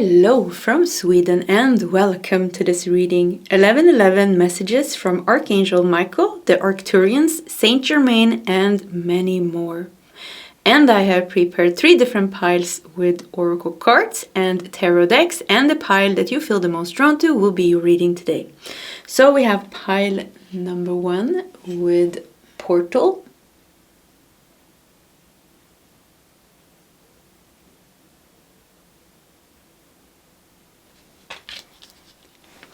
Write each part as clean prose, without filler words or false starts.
Hello from Sweden and welcome to this reading. 1111 messages from Archangel Michael, the Arcturians, Saint Germain and many more. And I have prepared 3 different piles with oracle cards and tarot decks, and the pile that you feel the most drawn to will be your reading today. So we have pile number 1 with portal.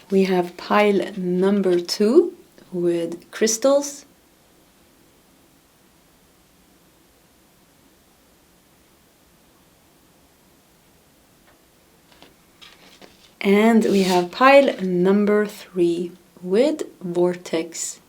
We have pile number 2 with crystals. And we have pile number 3 with vortex.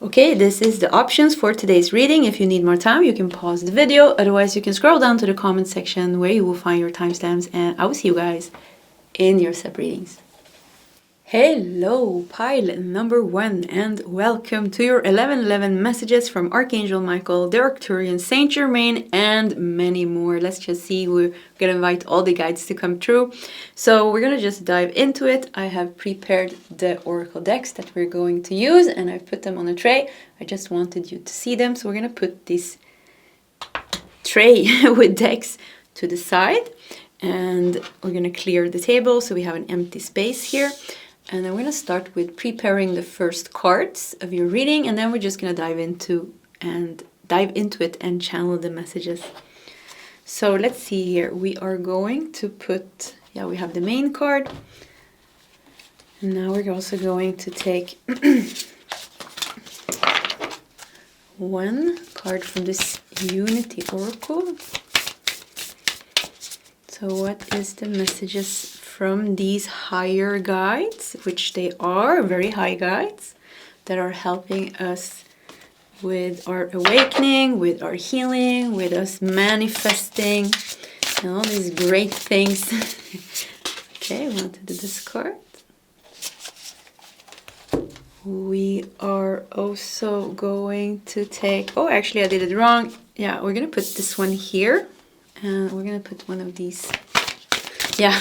Okay, this is the options for today's reading. If you need more time, you can pause the video. Otherwise, you can scroll down to the comment section where you will find your timestamps, and I will see you guys in your sub readings. Hello, pile number 1, and welcome to your 1111 messages from Archangel Michael, the Arcturian, Saint Germain, and many more. Let's just see. We're gonna invite all the guides to come through. So we're gonna just dive into it. I have prepared the oracle decks that we're going to use, and I've put them on a tray. I just wanted you to see them, so we're gonna put this tray with decks to the side, and we're gonna clear the table so we have an empty space here. And then we're going to start with preparing the first cards of your reading, and then we're just going to dive into it and channel the messages. So let's see here. We are going to put, we have the main card. And now we're also going to take one card from this Unity Oracle. So what is the messages from these higher guides, which they are very high guides that are helping us with our awakening, with our healing, with us manifesting, and all these great things. Okay, I want to do this card. We are also going to take, oh, actually I did it wrong. Yeah, we're going to put this one here, and we're going to put one of these. Yeah,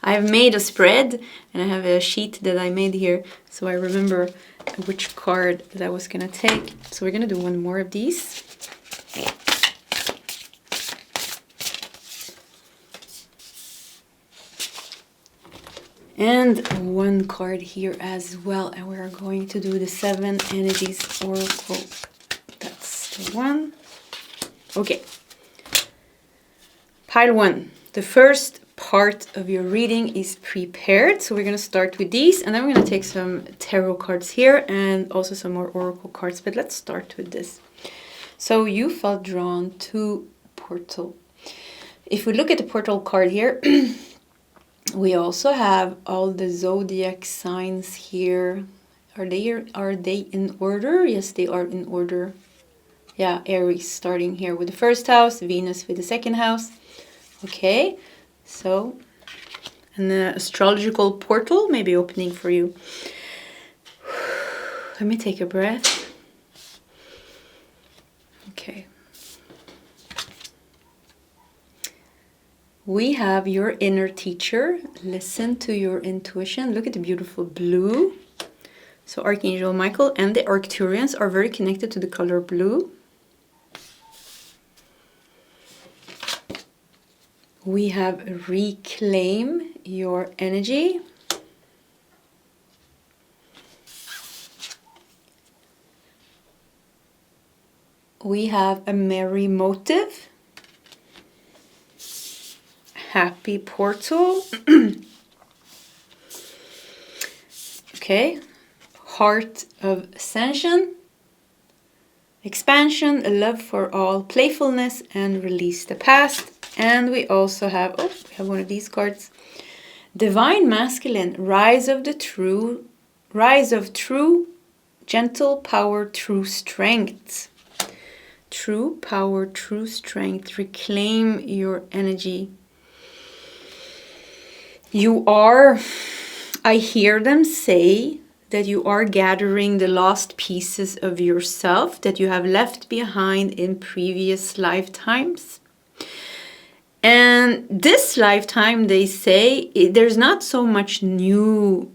I've made a spread and I have a sheet that I made here, so I remember which card that I was gonna take. So we're gonna do one more of these. And one card here as well, and we're going to do the 7 Energies Oracle. That's the one. Okay. Pile 1. The first part of your reading is prepared, so we're going to start with these, and then we're going to take some tarot cards here and also some more oracle cards, but let's start with this. So you felt drawn to portal. If we look at the portal card here, we also have all the zodiac signs here. Are they in order? Yes, they are in order. Yeah, Aries starting here with the first house, Venus with the second house. Okay. So, an astrological portal may be opening for you. Let me take a breath. Okay. We have your inner teacher. Listen to your intuition. Look at the beautiful blue. So Archangel Michael and the Arcturians are very connected to the color blue. We have reclaim your energy. We have a merry motive. Happy portal. Okay. Heart of ascension. Expansion, a love for all, playfulness, and release the past. And we also have, we have one of these cards. Divine Masculine, rise of true, gentle power, true strength. True power, true strength. Reclaim your energy. You are, I hear them say that you are gathering the lost pieces of yourself that you have left behind in previous lifetimes. And this lifetime, they say, there's not so much new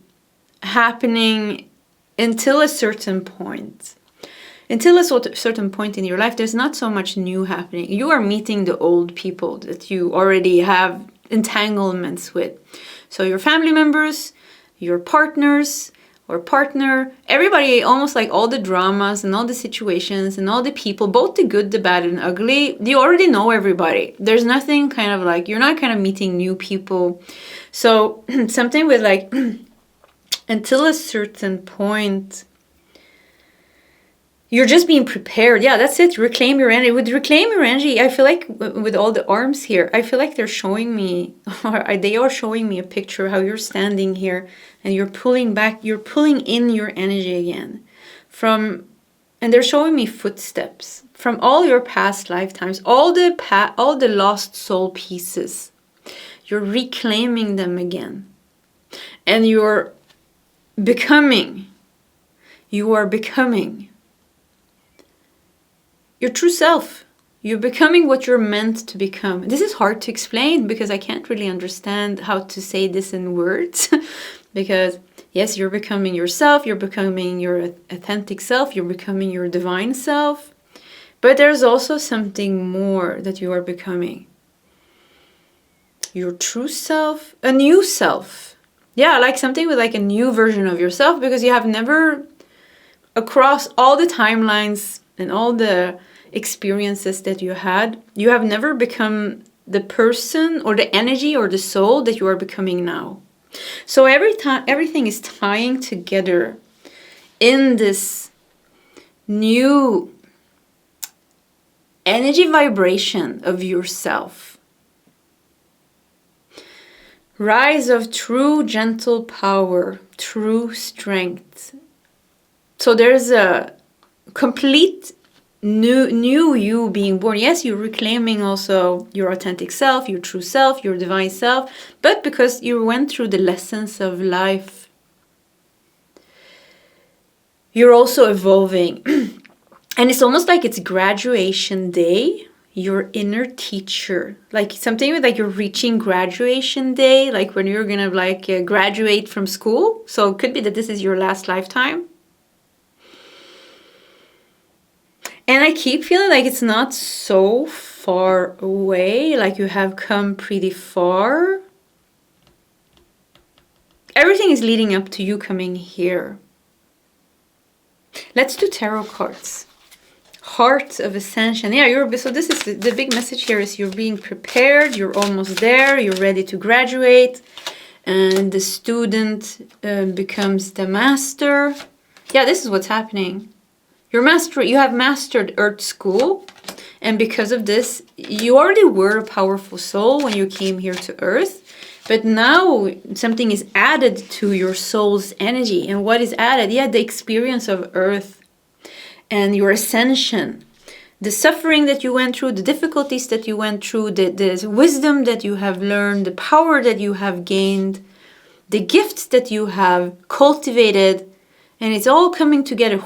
happening until a certain point. Until a certain point in your life, there's not so much new happening. You are meeting the old people that you already have entanglements with. So your family members, your partners or partner, everybody, almost like all the dramas and all the situations and all the people, both the good, the bad and ugly, you already know everybody. There's nothing kind of like, you're not kind of meeting new people. So something with like, until a certain point, you're just being prepared. Yeah, that's it. Reclaim your energy. With reclaim your energy, I feel like with all the arms here, I feel like they're showing me, or they are showing me a picture of how you're standing here and you're pulling back, you're pulling in your energy again and they're showing me footsteps from all your past lifetimes, all the lost soul pieces. You're reclaiming them again. And you are becoming your true self. You're becoming what you're meant to become. This is hard to explain because I can't really understand how to say this in words. Because yes, you're becoming yourself, you're becoming your authentic self, you're becoming your divine self. But there's also something more that you are becoming. Your true self, a new self. Yeah, like something with like a new version of yourself, because you have never, across all the timelines and all the experiences that you had, you have never become the person or the energy or the soul that you are becoming now. So everything is tying together in this new energy vibration of yourself. Rise of true gentle power, true strength. So there's a complete new you being born. Yes, you're reclaiming also your authentic self, your true self, your divine self, but because you went through the lessons of life, you're also evolving. And it's almost like it's graduation day, your inner teacher, like something with like you're reaching graduation day, like when you're gonna like graduate from school. So it could be that this is your last lifetime. And I keep feeling like it's not so far away, like you have come pretty far. Everything is leading up to you coming here. Let's do tarot cards. Heart of Ascension. Yeah, so this is the big message here is you're being prepared, you're almost there, you're ready to graduate, and the student becomes the master. Yeah, this is what's happening. You have mastered Earth School, and because of this, you already were a powerful soul when you came here to Earth, but now something is added to your soul's energy. And what is added? Yeah, the experience of Earth and your ascension, the suffering that you went through, the difficulties that you went through, the wisdom that you have learned, the power that you have gained, the gifts that you have cultivated, and it's all coming together,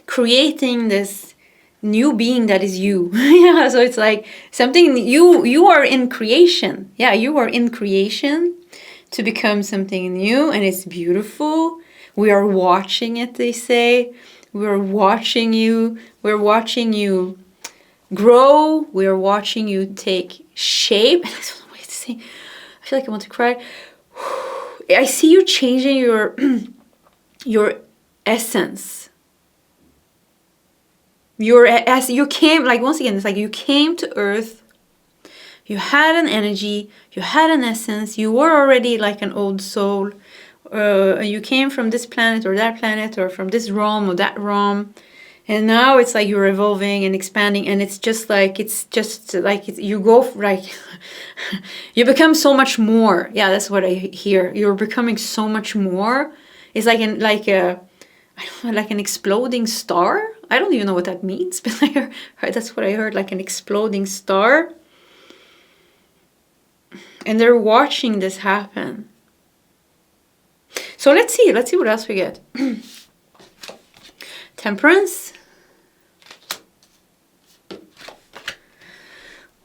creating this new being that is you. Yeah, so it's like something you are in creation. Yeah, you are in creation to become something new, and it's beautiful. We are watching it, they say. We're watching you. We're watching you grow. We're watching you take shape. I don't know what to say. I feel like I want to cry. I see you changing your essence. As you came, like once again, it's like you came to Earth, you had an energy, you had an essence, you were already like an old soul, you came from this planet or from this realm or that realm, and now it's like you're evolving and expanding, and it's just like you go like you become so much more. Yeah, that's what I hear. You're becoming so much more. It's like an exploding star. I don't even know what that means, but that's what I heard, like an exploding star. And they're watching this happen. So let's see what else we get. Temperance.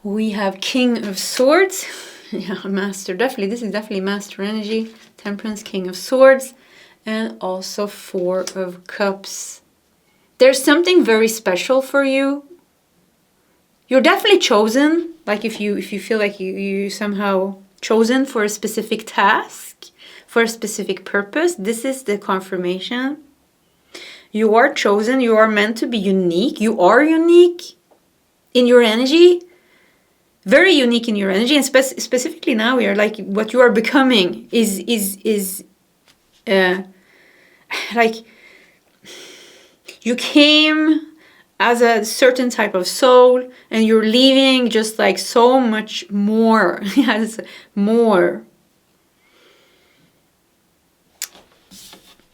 We have King of Swords. Yeah, Master. Definitely, this is definitely Master energy. Temperance, King of Swords. And also Four of Cups. There's something very special for you. You're definitely chosen. Like if you feel like you somehow chosen for a specific task, for a specific purpose, this is the confirmation. You are chosen. You are meant to be unique. You are unique in your energy. Very unique in your energy, and specifically now we are like what you are becoming is like you came as a certain type of soul, and you're leaving just like so much more. Yes, more.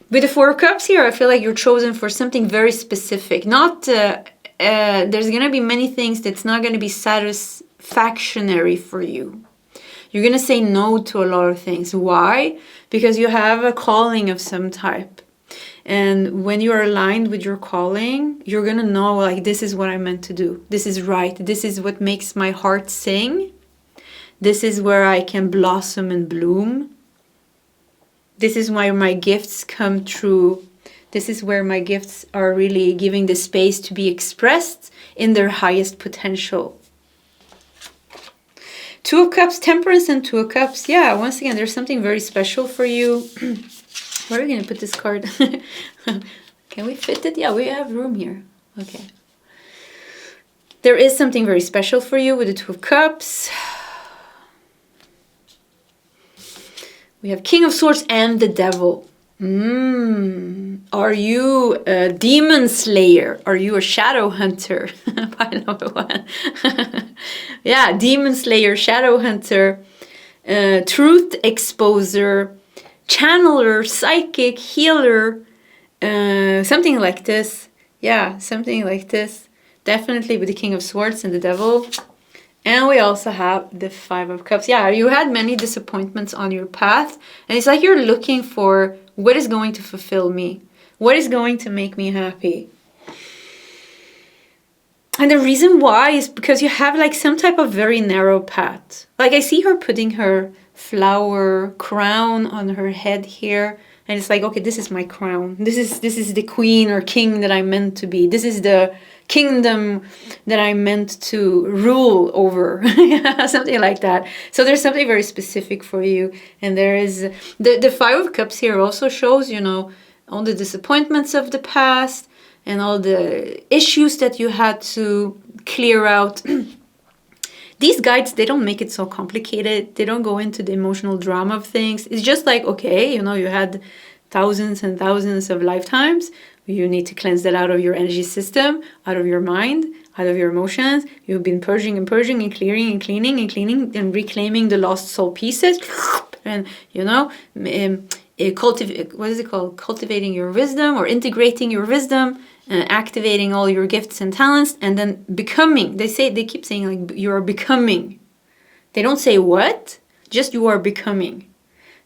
With the Four of Cups here, I feel like you're chosen for something very specific. Not there's gonna be many things that's not gonna be satisfactory for you. You're gonna say no to a lot of things. Why? Because you have a calling of some type. And when you are aligned with your calling, you're gonna know like this is what I'm meant to do. This is right. This is what makes my heart sing. This is where I can blossom and bloom. This is why my gifts come true. This is where my gifts are really giving the space to be expressed in their highest potential. Two of Cups, Temperance and Two of Cups. Yeah, once again, there's something very special for you. Where are we going to put this card? Can we fit it? Yeah, we have room here. Okay. There is something very special for you with the Two of Cups. We have King of Swords and the Devil. Are you a demon slayer? Are you a shadow hunter? Pile number one. Yeah, demon slayer, shadow hunter, truth exposer, channeler, psychic, healer, something like this. Yeah, something like this. Definitely with the King of Swords and the Devil. And we also have the Five of Cups. Yeah, you had many disappointments on your path. And it's like you're looking for what is going to fulfill me. What is going to make me happy. And the reason why is because you have like some type of very narrow path. Like I see her putting her flower crown on her head here. And it's like, okay, this is my crown. This is the queen or king that I'm meant to be. This is the kingdom that I'm meant to rule over. Something like that. So there's something very specific for you. And there is the Five of Cups here also shows, you know, all the disappointments of the past and all the issues that you had to clear out. These guides, they don't make it so complicated. They don't go into the emotional drama of things. It's just like, okay, you know, you had thousands and thousands of lifetimes. You need to cleanse that out of your energy system, out of your mind, out of your emotions. You've been purging and purging and clearing and cleaning and cleaning and reclaiming the lost soul pieces. And, you know, what is it called? Cultivating your wisdom or integrating your wisdom. Activating all your gifts and talents, and then becoming. They keep saying like you are becoming. They don't say what, just you are becoming.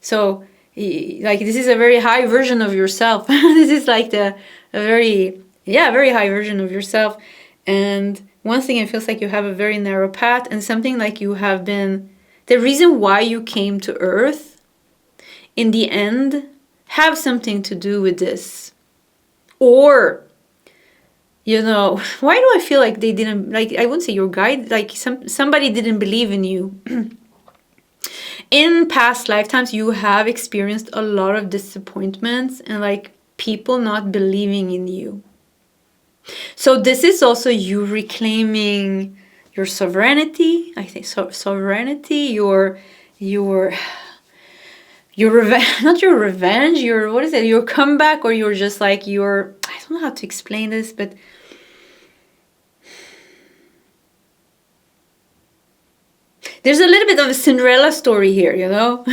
So like this is a very high version of yourself. This is like a very high version of yourself. And once again, it feels like you have a very narrow path and something like you have been. The reason why you came to Earth, in the end, have something to do with this, or. You know, why do I feel like they didn't, like, I wouldn't say your guide, like somebody didn't believe in you. In past lifetimes, you have experienced a lot of disappointments and like people not believing in you. So this is also you reclaiming your sovereignty. I think sovereignty, your revenge, not your revenge, your, what is it, your comeback, or you're just like your, I don't know how to explain this, but there's a little bit of a Cinderella story here, you know?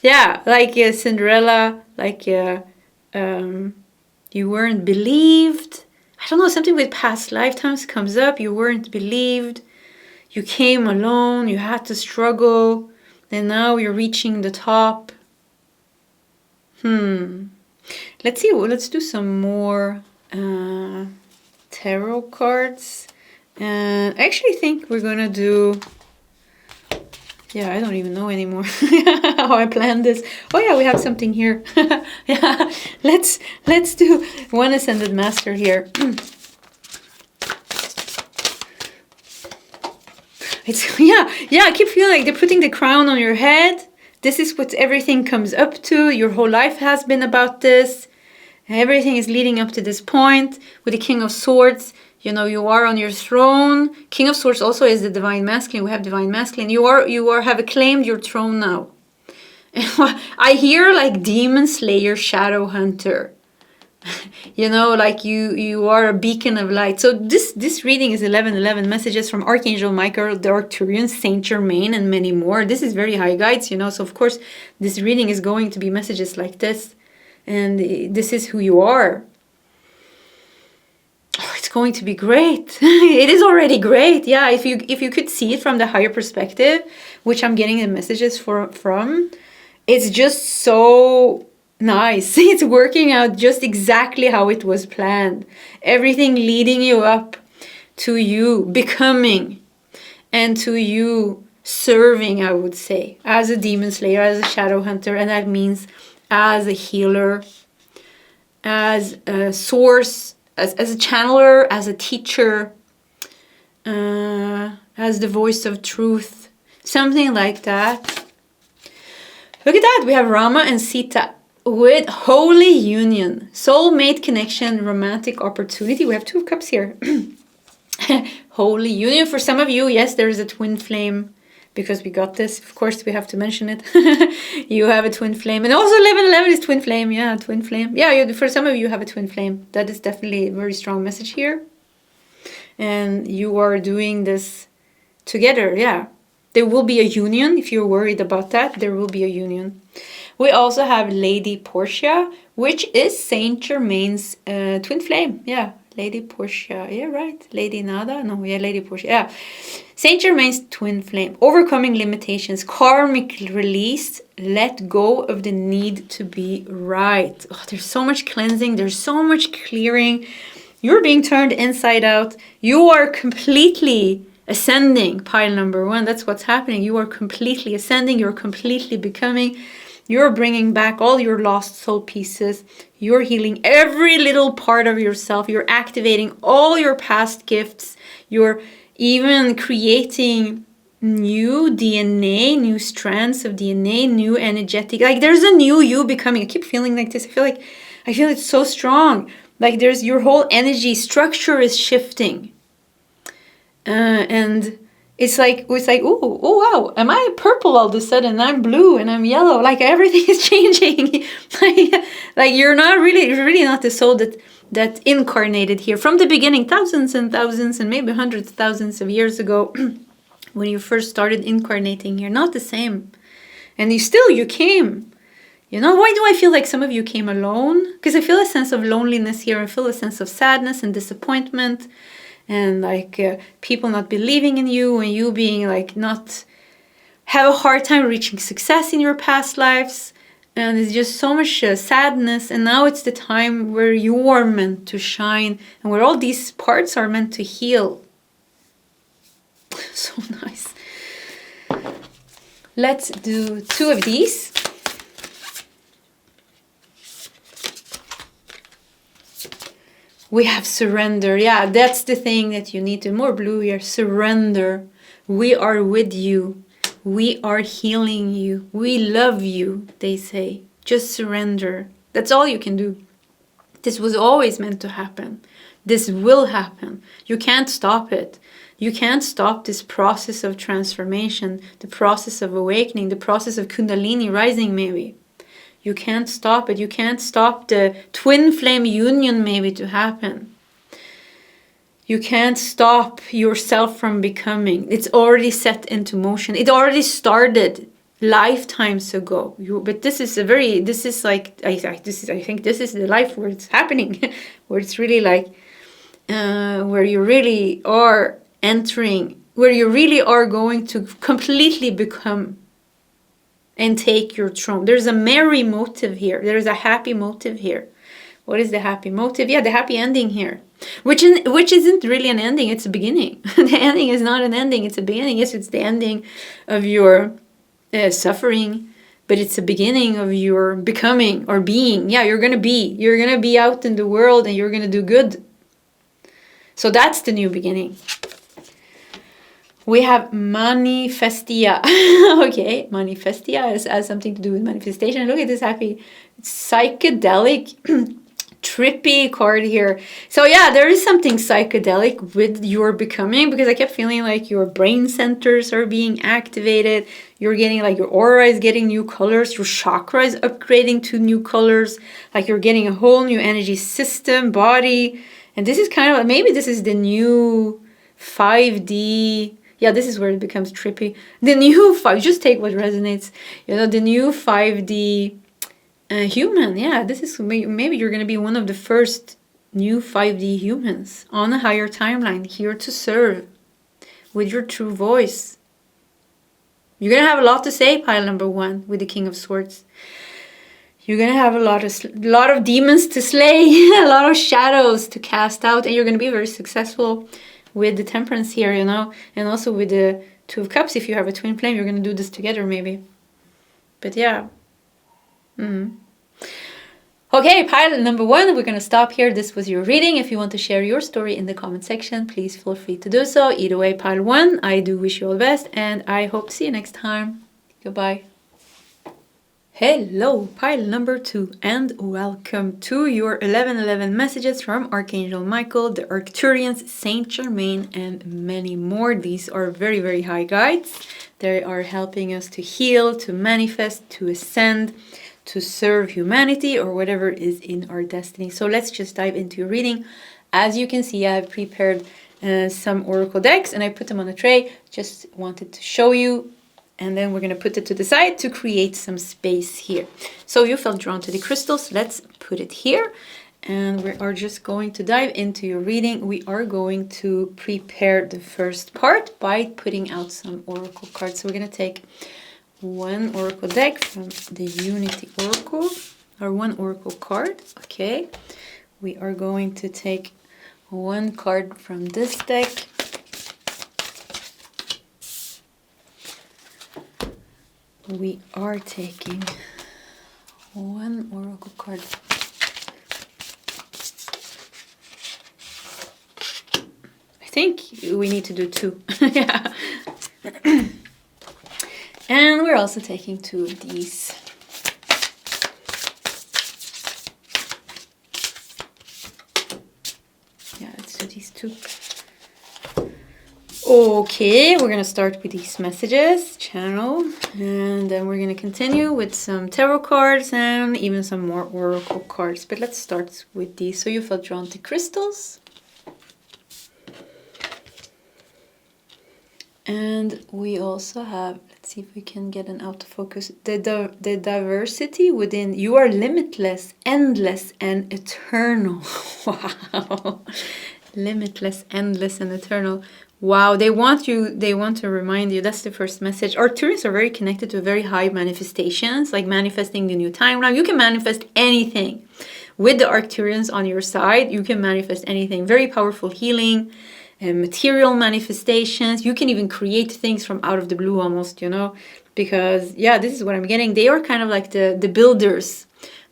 Yeah, like Cinderella, like you weren't believed. I don't know, something with past lifetimes comes up. You weren't believed. You came alone. You had to struggle. And now you're reaching the top. Let's see. Let's do some more tarot cards. And I actually think we're gonna do. Yeah, I don't even know anymore how I planned this. Oh yeah, we have something here. Yeah, let's do one ascended master here. It's yeah. I keep feeling like they're putting the crown on your head. This is what everything comes up to. Your whole life has been about this. Everything is leading up to this point with the King of Swords. You know, you are on your throne. King of Swords also is the divine masculine. We have divine masculine. You have acclaimed your throne now. I hear like demon slayer, shadow hunter. You know, like you are a beacon of light. So this reading is 1111 messages from Archangel Michael, the Arcturians, Saint Germain, and many more. This is very high guides, you know. So of course, this reading is going to be messages like this, and this is who you are. Oh, it's going to be great. It is already great. Yeah, if you could see it from the higher perspective, which I'm getting the messages from, it's just so nice. It's working out just exactly how it was planned. Everything leading you up to you becoming and to you serving, I would say, as a demon slayer, as a shadow hunter, and that means as a healer, as a source, as a channeler, as a teacher, as the voice of truth, something like that. Look at that, we have Rama and Sita with holy union, soulmate connection, romantic opportunity. We have Two of Cups here. Holy union. For some of you, yes, there is a twin flame, because we got this. Of course, we have to mention it. You have a twin flame. And also 1111 is twin flame. Yeah, twin flame. Yeah, for some of you have a twin flame. That is definitely a very strong message here. And you are doing this together. Yeah. There will be a union. If you're worried about that, there will be a union. We also have Lady Portia, which is Saint Germain's twin flame. Yeah. Lady Portia, yeah, right. Lady Nada, no, yeah, Lady Portia, yeah. Saint Germain's twin flame, overcoming limitations, karmic release, let go of the need to be right. Oh, there's so much cleansing, there's so much clearing. You're being turned inside out. You are completely ascending, pile number one. That's what's happening. You are completely ascending. You're completely becoming. You're bringing back all your lost soul pieces. You're healing every little part of yourself. You're activating all your past gifts. You're even creating new DNA, new strands of DNA, new energetic. Like there's a new you becoming. I keep feeling like this. I feel it's so strong. Like there's your whole energy structure is shifting. And it's like, oh wow, am I purple all of a sudden? I'm blue and I'm yellow. Like everything is changing. like you're really not the soul that incarnated here from the beginning, thousands and thousands and maybe hundreds of thousands of years ago, when you first started incarnating here. Not the same. And you came. You know, why do I feel like some of you came alone? Because I feel a sense of loneliness here. I feel a sense of sadness and disappointment. And like people not believing in you and you being like not have a hard time reaching success in your past lives. And it's just so much sadness. And now it's the time where you are meant to shine and where all these parts are meant to heal. So nice. Let's do two of these. We have surrender. Yeah, that's the thing that you need to. More blue here. Surrender. We are with you. We are healing you. We love you, they say. Just surrender. That's all you can do. This was always meant to happen. This will happen. You can't stop it. You can't stop this process of transformation, the process of awakening, the process of Kundalini rising maybe. You can't stop it. You can't stop the twin flame union maybe to happen. You can't stop yourself from becoming. It's already set into motion. It already started lifetimes ago. But this is like, I think this is the life where it's happening, where it's really like, where you really are entering, where you really are going to completely become and take your throne. There's a merry motive here. There's a happy motive here. What is the happy motive? Yeah, the happy ending here. Which isn't really an ending, it's a beginning. The ending is not an ending, it's a beginning. Yes, it's the ending of your suffering, but it's the beginning of your becoming or being. Yeah, you're gonna be out in the world and you're gonna do good. So that's the new beginning. We have manifestia. Okay, manifestia has something to do with manifestation. Look at this happy psychedelic trippy card here. So yeah, there is something psychedelic with your becoming, because I kept feeling like your brain centers are being activated. You're getting like your aura is getting new colors. Your chakra is upgrading to new colors. Like you're getting a whole new energy system, body. And this is kind of like, maybe this is the new 5D. Yeah, this is where it becomes trippy. The new 5, just take what resonates. You know, the new 5D human. Yeah, this is, maybe you're going to be one of the first new 5D humans on a higher timeline, here to serve with your true voice. You're going to have a lot to say, pile number 1, with the King of Swords. You're going to have a lot of demons to slay, a lot of shadows to cast out, and you're going to be very successful with the Temperance here, you know, and also with the Two of Cups. If you have a twin flame, you're going to do this together, maybe. But yeah. Okay, pile number 1, we're going to stop here. This was your reading. If you want to share your story in the comment section, please feel free to do so. Either way, pile 1, I do wish you all the best, and I hope to see you next time. Goodbye. Hello, pile number 2, and welcome to your 1111 messages from Archangel Michael, the Arcturians, Saint Germain, and many more. These are very, very high guides. They are helping us to heal, to manifest, to ascend, to serve humanity, or whatever is in our destiny. So let's just dive into your reading. As you can see, I have prepared some oracle decks, and I put them on a tray. Just wanted to show you. And then we're going to put it to the side to create some space here. So you felt drawn to the crystals. Let's put it here. And we are just going to dive into your reading. We are going to prepare the first part by putting out some oracle cards. So we're going to take one oracle deck from the Unity Oracle, or one oracle card. Okay. We are going to take one card from this deck. We are taking one oracle card. I think we need to do 2. Yeah. And we're also taking 2 of these. Yeah, let's do these 2. Okay, we're going to start with these messages, channel, and then we're going to continue with some tarot cards and even some more oracle cards. But let's start with these. So you felt drawn to crystals. And we also have, let's see if we can get an autofocus, the diversity within. You are limitless, endless, and eternal. Wow. Limitless, endless, and eternal. Wow, they want to remind you, that's the first message. Arcturians are very connected to very high manifestations, like manifesting the new timeline. You can manifest anything. With the Arcturians on your side, you can manifest anything. Very powerful healing, and material manifestations. You can even create things from out of the blue almost, you know. Because, yeah, this is what I'm getting. They are kind of like the builders.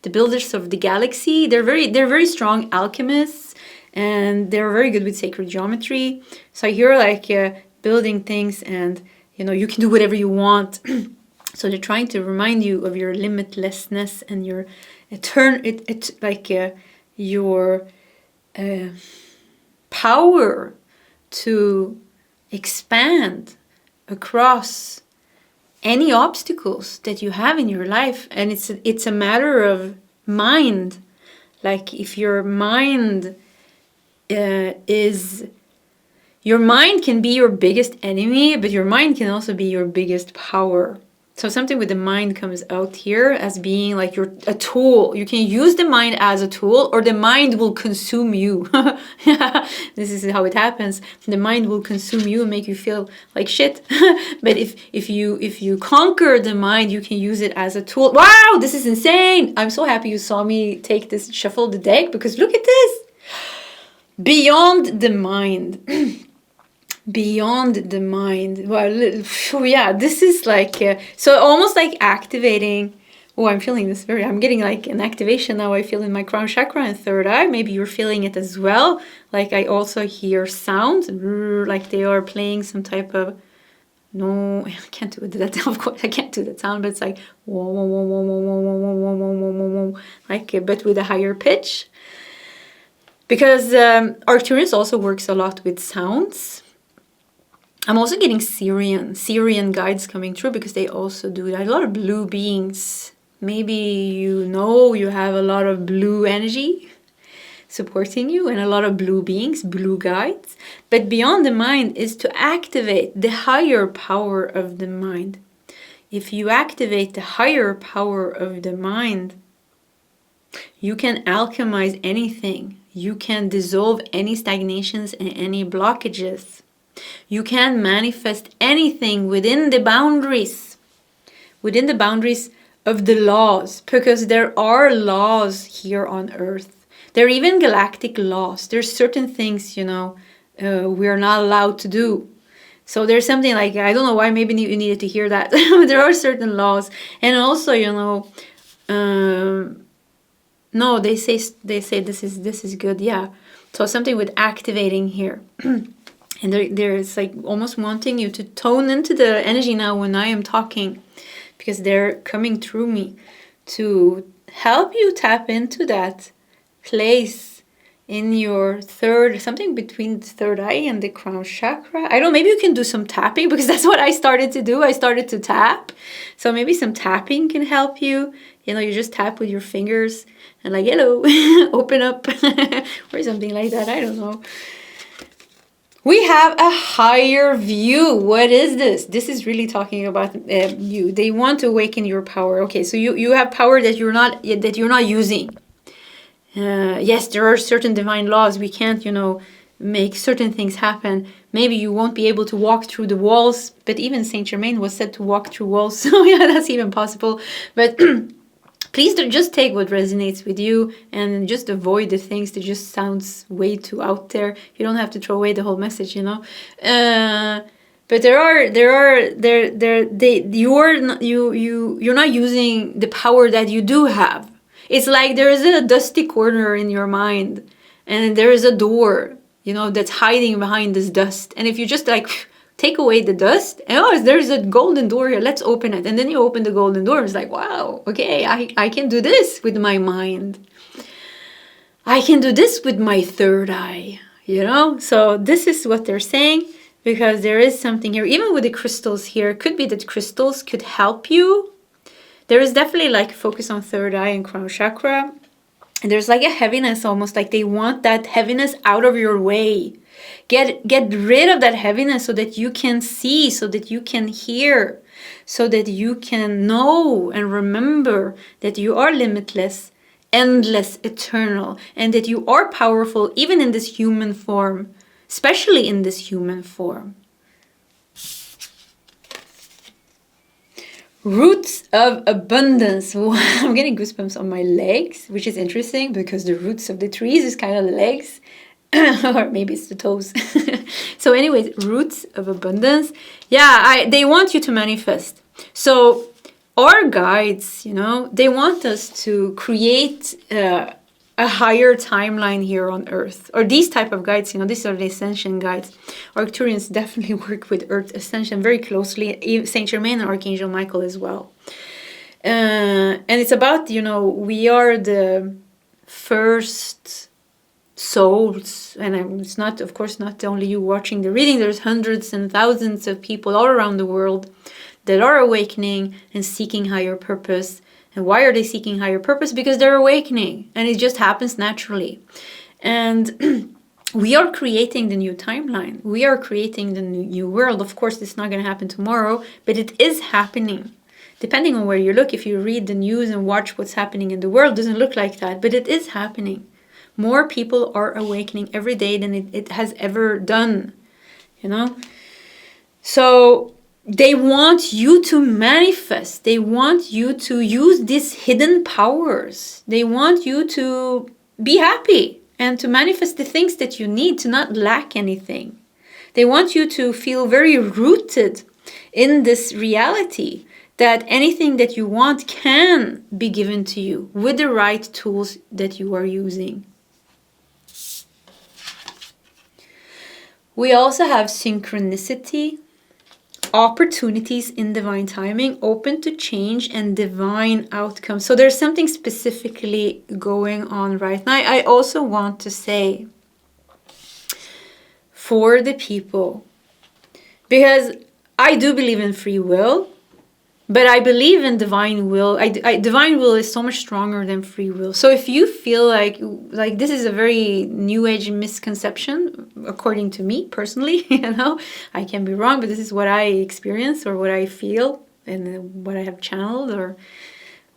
The builders of the galaxy. They're very strong alchemists. And they're very good with sacred geometry. So I hear like building things, and you know, you can do whatever you want. So they're trying to remind you of your limitlessness and your your power to expand across any obstacles that you have in your life. And it's a matter of mind. Like if your mind your mind can be your biggest enemy, but your mind can also be your biggest power. So something with the mind comes out here as being like you're a tool. You can use the mind as a tool, or the mind will consume you. This is how it happens. The mind will consume you and make you feel like shit. But if you conquer the mind, you can use it as a tool. Wow, this is insane. I'm so happy you saw me take this, shuffle the deck, because look at this. Beyond the mind. Beyond the mind. Well, yeah, this is like so almost like activating. Oh, I'm feeling this I'm getting like an activation now. I feel in my crown chakra and third eye. Maybe you're feeling it as well. Like I also hear sounds like they are playing some type of, no, I can't do that. Of course I can't do that sound, but it's like whoa, whoa, whoa, whoa, whoa, whoa, whoa, whoa, whoa, whoa, whoa, whoa, like but with a higher pitch. Because Arcturians also works a lot with sounds. I'm also getting Syrian guides coming through, because they also do that. A lot of blue beings. Maybe you know you have a lot of blue energy supporting you, and a lot of blue beings, blue guides. But beyond the mind is to activate the higher power of the mind. If you activate the higher power of the mind, you can alchemize anything. You can dissolve any stagnations and any blockages. You can manifest anything within the boundaries of the laws, because there are laws here on Earth. There are even galactic laws. There's certain things, we're not allowed to do. So there's something like, I don't know why, maybe you needed to hear that. There are certain laws. And also, no, they say this is good, yeah. So something with activating here. And there's like almost wanting you to tone into the energy now when I am talking, because they're coming through me to help you tap into that place in your something between the third eye and the crown chakra. I don't know, maybe you can do some tapping, because that's what I started to do. I started to tap. So maybe some tapping can help you. You just tap with your fingers and like, hello, open up, or something like that. I don't know. We have a higher view. What is this? This is really talking about you. They want to awaken your power. Okay, so you have power that you're not using. Yes, there are certain divine laws. We can't, make certain things happen. Maybe you won't be able to walk through the walls, but even Saint Germain was said to walk through walls. So yeah, that's even possible. But please just take what resonates with you and just avoid the things that just sounds way too out there. You don't have to throw away the whole message, But you're not using the power that you do have. It's like there is a dusty corner in your mind, and there is a door, that's hiding behind this dust. And if you just like take away the dust, and there's a golden door here, let's open it. And then you open the golden door, it's like, wow, okay, I can do this with my mind. I can do this with my third eye, So this is what they're saying, because there is something here, even with the crystals here. It could be that crystals could help you. There is definitely like focus on third eye and crown chakra. And there's like a heaviness, almost like they want that heaviness out of your way. Get rid of that heaviness so that you can see, so that you can hear, so that you can know and remember that you are limitless, endless, eternal, and that you are powerful even in this human form, especially in this human form. Roots of abundance. I'm getting goosebumps on my legs, which is interesting because the roots of the trees is kind of the legs. Or maybe it's the toes. So anyways, roots of abundance. Yeah, they want you to manifest. So our guides, they want us to create a higher timeline here on Earth. Or these type of guides, these are the ascension guides. Arcturians definitely work with Earth ascension very closely. Saint Germain and Archangel Michael as well. And it's about, we are the first souls, and it's not, of course, not only you watching the reading. There's hundreds and thousands of people all around the world that are awakening and seeking higher purpose. And why are they seeking higher purpose? Because they're awakening, and it just happens naturally. And we are creating the new timeline. We are creating the new world. Of course, it's not going to happen tomorrow, but it is happening. depending on where you look, if you read the news and watch what's happening in the world, it doesn't look like that, but it is happening. More people are awakening every day than it has ever done, you know? So they want you to manifest. They want you to use these hidden powers. They want you to be happy and to manifest the things that you need, to not lack anything. They want you to feel very rooted in this reality that anything that you want can be given to you with the right tools that you are using. We also have synchronicity, opportunities in divine timing, open to change, and divine outcomes. So there's something specifically going on right now. I also want to say for the people, because I do believe in free will, but I believe in divine will. Divine will is so much stronger than free will. So if you feel like this is a very new age misconception, according to me personally, you know, I can be wrong, but this is what I experience or what I feel and what I have channeled or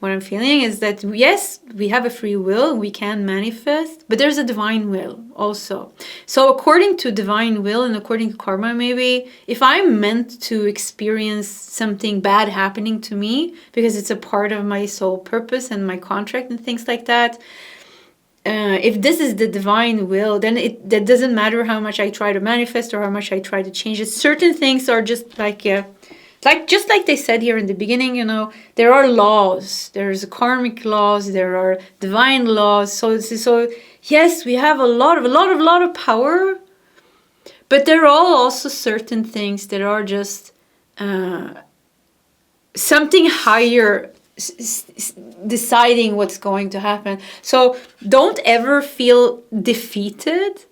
what I'm feeling is that yes, we have a free will, we can manifest, but there's a divine will also. So according to divine will and according to karma, maybe if I'm meant to experience something bad happening to me because it's a part of my soul purpose and my contract and things like that, if this is the divine will, then that doesn't matter how much I try to manifest or how much I try to change it. Certain things are just just like they said here in the beginning, you know, there are laws. There's karmic laws. There are divine laws. So yes, we have a lot of power, but there are also certain things that are just something higher deciding what's going to happen. So don't ever feel defeated.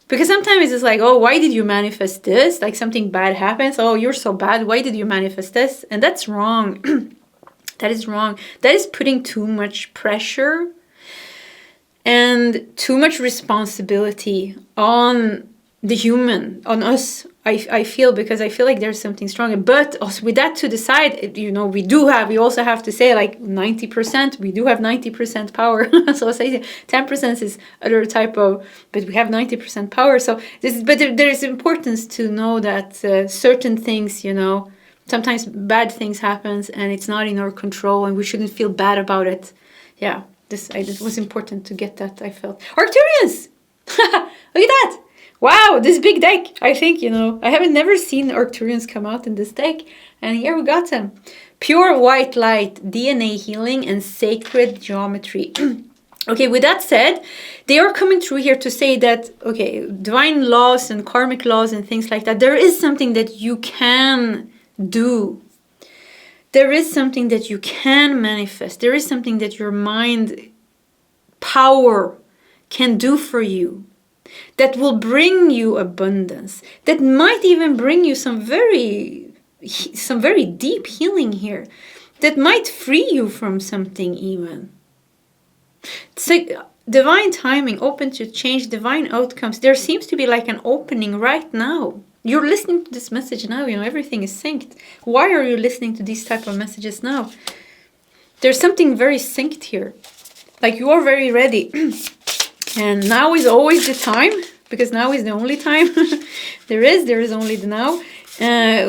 Because sometimes it's like, oh, why did you manifest this? Like something bad happens. Oh, you're so bad. Why did you manifest this? And that's wrong. That is wrong. That is putting too much pressure and too much responsibility on the human, on us. I feel, because I feel like there's something stronger. But also with that to the side, you know, we also have to say like 90%, we do have 90% power. So say 10% is other type of, but we have 90% power. So there is importance to know that certain things, you know, sometimes bad things happens and it's not in our control and we shouldn't feel bad about it. Yeah, it was important to get that, I felt. Arcturians! Look at that! Wow, this big deck. I think, you know, I haven't never seen Arcturians come out in this deck. And here we got them. Pure white light, DNA healing, and sacred geometry. Okay, with that said, they are coming through here to say that, okay, divine laws and karmic laws and things like that, there is something that you can do. There is something that you can manifest. There is something that your mind power can do for you. That will bring you abundance. That might even bring you some very deep healing here. That might free you from something even. It's like divine timing, open to change, divine outcomes. There seems to be like an opening right now. You're listening to this message now, you know, everything is synced. Why are you listening to these type of messages now? There's something very synced here. Like you are very ready. And now is always the time, because now is the only time there is only the now,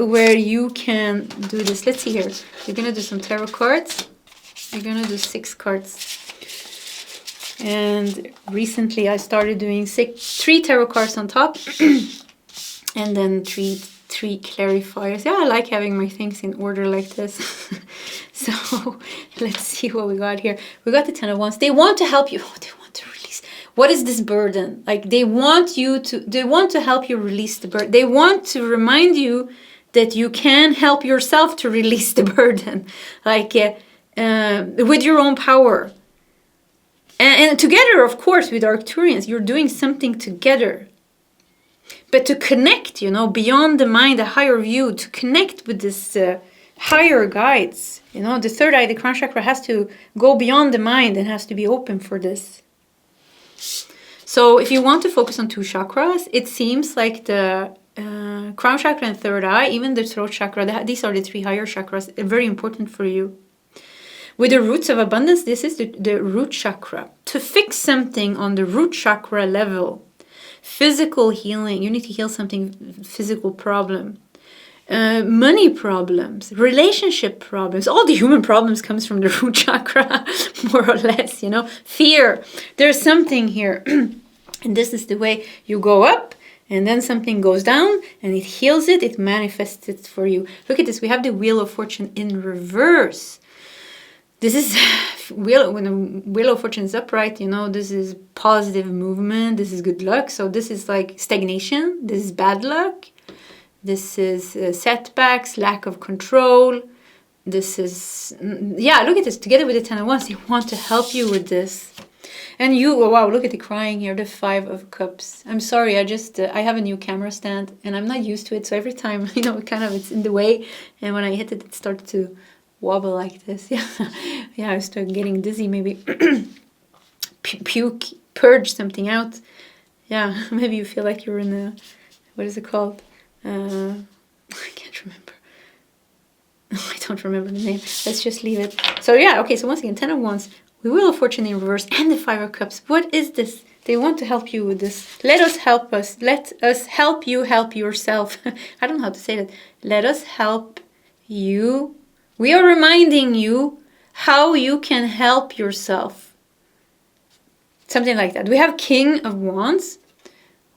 where you can do this. Let's see here. We're going to do some tarot cards. We're going to do 6 cards. And recently I started doing 3 tarot cards on top. And then three clarifiers. Yeah, I like having my things in order like this. So let's see what we got here. We got the 10 of Wands. They want to help you. Oh, they want to release. What is this burden? Like they want to help you release the burden. They want to remind you that you can help yourself to release the burden. Like with your own power. And together, of course, with Arcturians, you're doing something together. But to connect, you know, beyond the mind, a higher view, to connect with this higher guides, you know, the third eye, the crown chakra has to go beyond the mind and has to be open for this. So if you want to focus on 2 chakras, it seems like the crown chakra and third eye, even the throat chakra, these are the 3 higher chakras, very important for you. With the roots of abundance, this is the root chakra. To fix something on the root chakra level, physical healing, you need to heal something, physical problem, money problems, relationship problems, all the human problems comes from the root chakra, more or less, you know, fear. There's something here. And this is the way you go up, and then something goes down, and it heals it, it manifests it for you. Look at this, we have the Wheel of Fortune in reverse. This is, when the Wheel of Fortune is upright, you know, this is positive movement, this is good luck. So this is like stagnation, this is bad luck, this is setbacks, lack of control. This is, yeah, look at this, together with the 10 of Wands, they want to help you with this. And you, oh wow, look at the crying here, the 5 of Cups. I'm sorry, I have a new camera stand and I'm not used to it. So every time, you know, it's in the way. And when I hit it, it started to wobble like this. Yeah, yeah, I start getting dizzy, maybe puke, purge something out. Yeah, maybe you feel like you're in a, what is it called? I can't remember. I don't remember the name. Let's just leave it. So yeah, okay, so once again, 10 of Wands, the Wheel of Fortune in reverse, and the 5 of Cups. What is this? They want to help you with this. Let us help us. Let us help you help yourself. I don't know how to say that. Let us help you. We are reminding you how you can help yourself. Something like that. We have King of Wands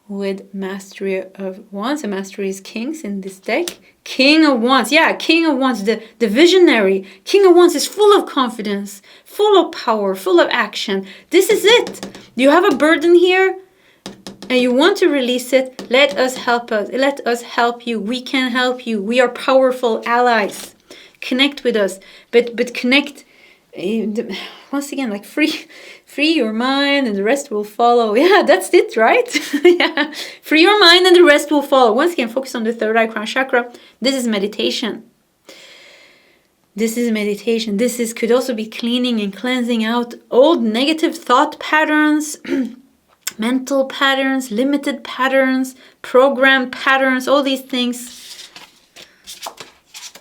with Mastery of Wands. And Mastery is Kings in this deck. King of Wands. Yeah, King of Wands, the visionary. King of Wands is full of confidence, full of power, full of action. This is it. You have a burden here and you want to release it. Let us help us. Let us help you. We can help you. We are powerful allies. Connect with us. But connect, once again, like free your mind and the rest will follow. Yeah, that's it, right? Yeah, free your mind and the rest will follow. Once again, focus on the third eye crown chakra. This is meditation. This is meditation. This could also be cleaning and cleansing out old negative thought patterns, mental patterns, limited patterns, program patterns, all these things.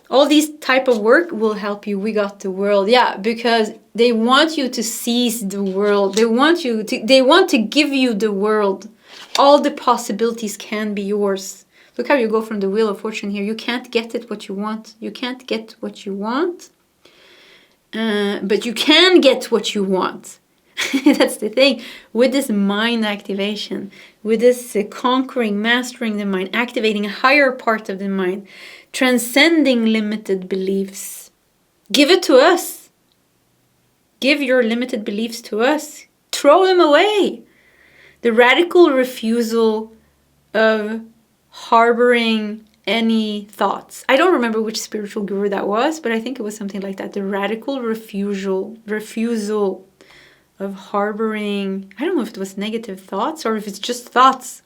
All these type of work will help you. We got the world. Yeah, because they want you to seize the world. They want to give you the world. All the possibilities can be yours. Look how you go from the Wheel of Fortune here. You can't get it what you want. You can't get what you want. But you can get what you want. That's the thing. With this mind activation, with this conquering, mastering the mind, activating a higher part of the mind, transcending limited beliefs. Give it to us. Give your limited beliefs to us. Throw them away. The radical refusal of harboring any thoughts. I don't remember which spiritual guru that was, but I think it was something like that. The radical refusal of harboring, I don't know if it was negative thoughts or if it's just thoughts.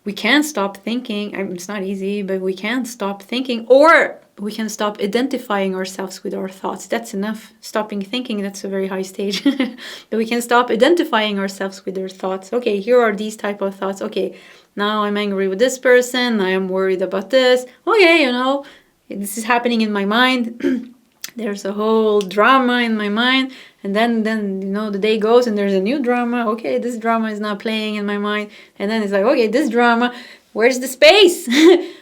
We can't stop thinking. It's not easy, but we can stop thinking, or we can stop identifying ourselves with our thoughts. That's enough. Stopping thinking, that's a very high stage. But we can stop identifying ourselves with our thoughts. Okay, here are these type of thoughts. Okay, now I'm angry with this person. I am worried about this. Okay, you know, this is happening in my mind. There's a whole drama in my mind. And then you know, the day goes and there's a new drama. Okay, this drama is now playing in my mind. And then it's like, okay, this drama, where's the space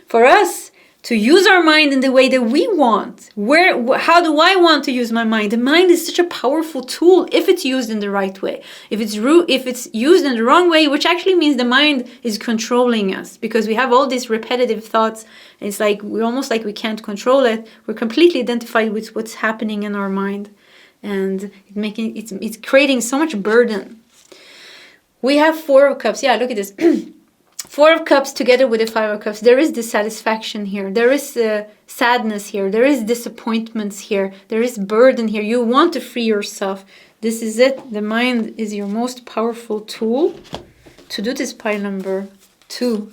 for us to use our mind in the way that we want? How do I want to use my mind? The mind is such a powerful tool if it's used in the right way. If it's used in the wrong way, which actually means the mind is controlling us, because we have all these repetitive thoughts. And it's like we're almost like we can't control it. We're completely identified with what's happening in our mind. And it's creating so much burden. We have 4 of Cups. Yeah, look at this. 4 of Cups together with the 5 of Cups. There is dissatisfaction here. There is sadness here. There is disappointments here. There is burden here. You want to free yourself. This is it. The mind is your most powerful tool to do this. Pile number 2.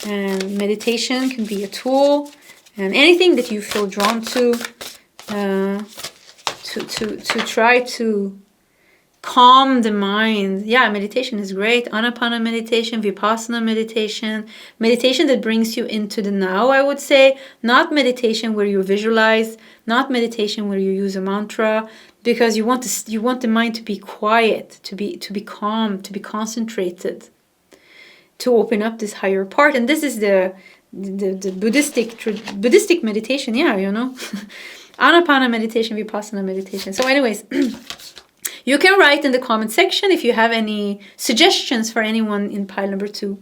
And meditation can be a tool. And anything that you feel drawn to try to calm the mind. Yeah, meditation is great. Anapana meditation, Vipassana meditation, meditation that brings you into the now, I would say. Not meditation where you visualize, not meditation where you use a mantra, because you want the mind to be quiet, to be calm, to be concentrated, to open up this higher part. And this is the Buddhistic meditation, yeah, you know. Anapana meditation, Vipassana meditation. So anyways, you can write in the comment section if you have any suggestions for anyone in pile number 2.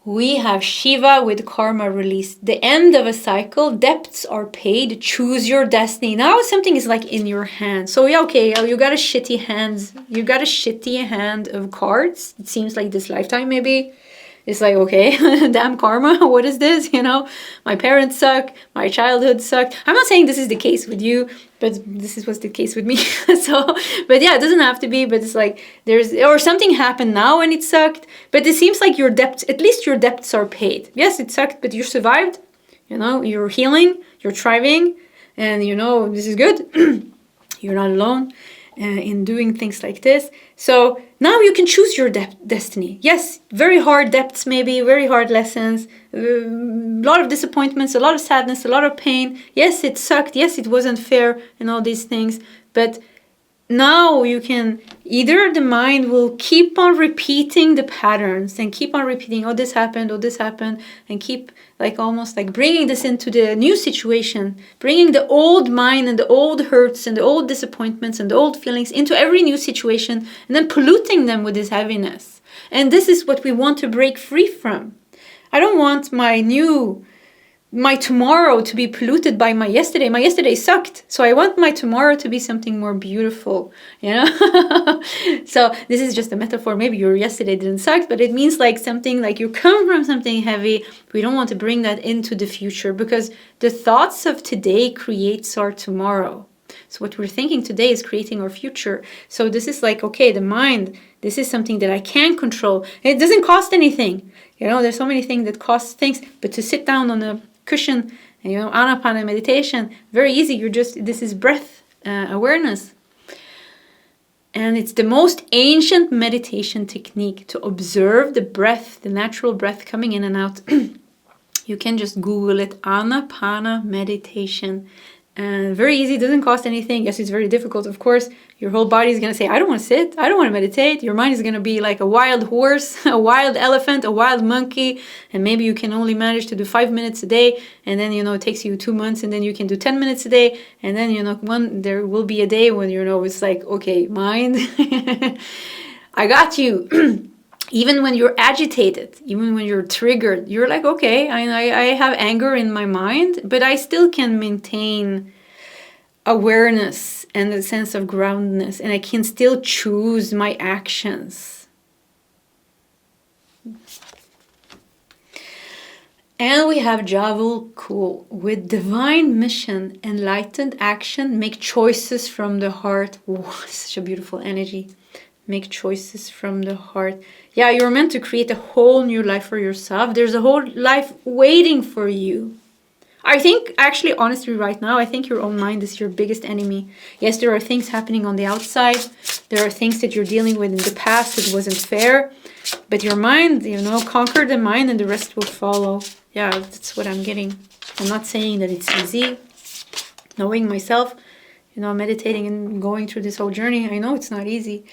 We have Shiva with karma release. The end of a cycle, debts are paid, choose your destiny. Now something is like in your hand. So yeah, okay, you got a shitty hand of cards. It seems like this lifetime maybe. It's like, okay, damn karma, what is this? You know, my parents suck, my childhood sucked. I'm not saying this is the case with you, but this was the case with me. So, but yeah, it doesn't have to be, but it's like or something happened now and it sucked, but it seems like your debts, at least your debts are paid. Yes, it sucked, but you survived, you know, you're healing, you're thriving, and you know, this is good. You're not alone in doing things like this. So now you can choose your destiny. Yes, very hard debts maybe, very hard lessons, a lot of disappointments, a lot of sadness, a lot of pain. Yes, it sucked. Yes, it wasn't fair and all these things. But now you can, either the mind will keep on repeating the patterns and keep on repeating, oh, this happened, and keep like almost like bringing this into the new situation, bringing the old mind and the old hurts and the old disappointments and the old feelings into every new situation and then polluting them with this heaviness. And this is what we want to break free from. I don't want my tomorrow to be polluted by my yesterday. My yesterday sucked. So I want my tomorrow to be something more beautiful, you know? So this is just a metaphor. Maybe your yesterday didn't suck, but it means like something like you come from something heavy. We don't want to bring that into the future because the thoughts of today creates our tomorrow. So what we're thinking today is creating our future. So this is like, okay, the mind, this is something that I can control. And it doesn't cost anything. You know, there's so many things that cost things, but to sit down on a cushion and, you know, anapana meditation, very easy. This is breath awareness. And it's the most ancient meditation technique to observe the breath, the natural breath coming in and out. You can just Google it, anapana meditation. And very easy, doesn't cost anything. Yes, it's very difficult, of course. Your whole body is going to say, I don't want to sit, I don't want to meditate. Your mind is going to be like a wild horse, a wild elephant, a wild monkey. And maybe you can only manage to do 5 minutes a day. And then, you know, it takes you 2 months and then you can do 10 minutes a day. And then, you know, there will be a day when, you know, it's like, okay, mind, I got you. Even when you're agitated, even when you're triggered, you're like, okay, I have anger in my mind, but I still can maintain awareness and a sense of groundedness, and I can still choose my actions. And we have Javul Cool with divine mission, enlightened action, make choices from the heart. Wow, such a beautiful energy. Make choices from the heart. Yeah, you're meant to create a whole new life for yourself. There's a whole life waiting for you. I think, actually, honestly, right now, I think your own mind is your biggest enemy. Yes, there are things happening on the outside. There are things that you're dealing with in the past that wasn't fair. But your mind, you know, conquer the mind and the rest will follow. Yeah, that's what I'm getting. I'm not saying that it's easy. Knowing myself, you know, meditating and going through this whole journey, I know it's not easy.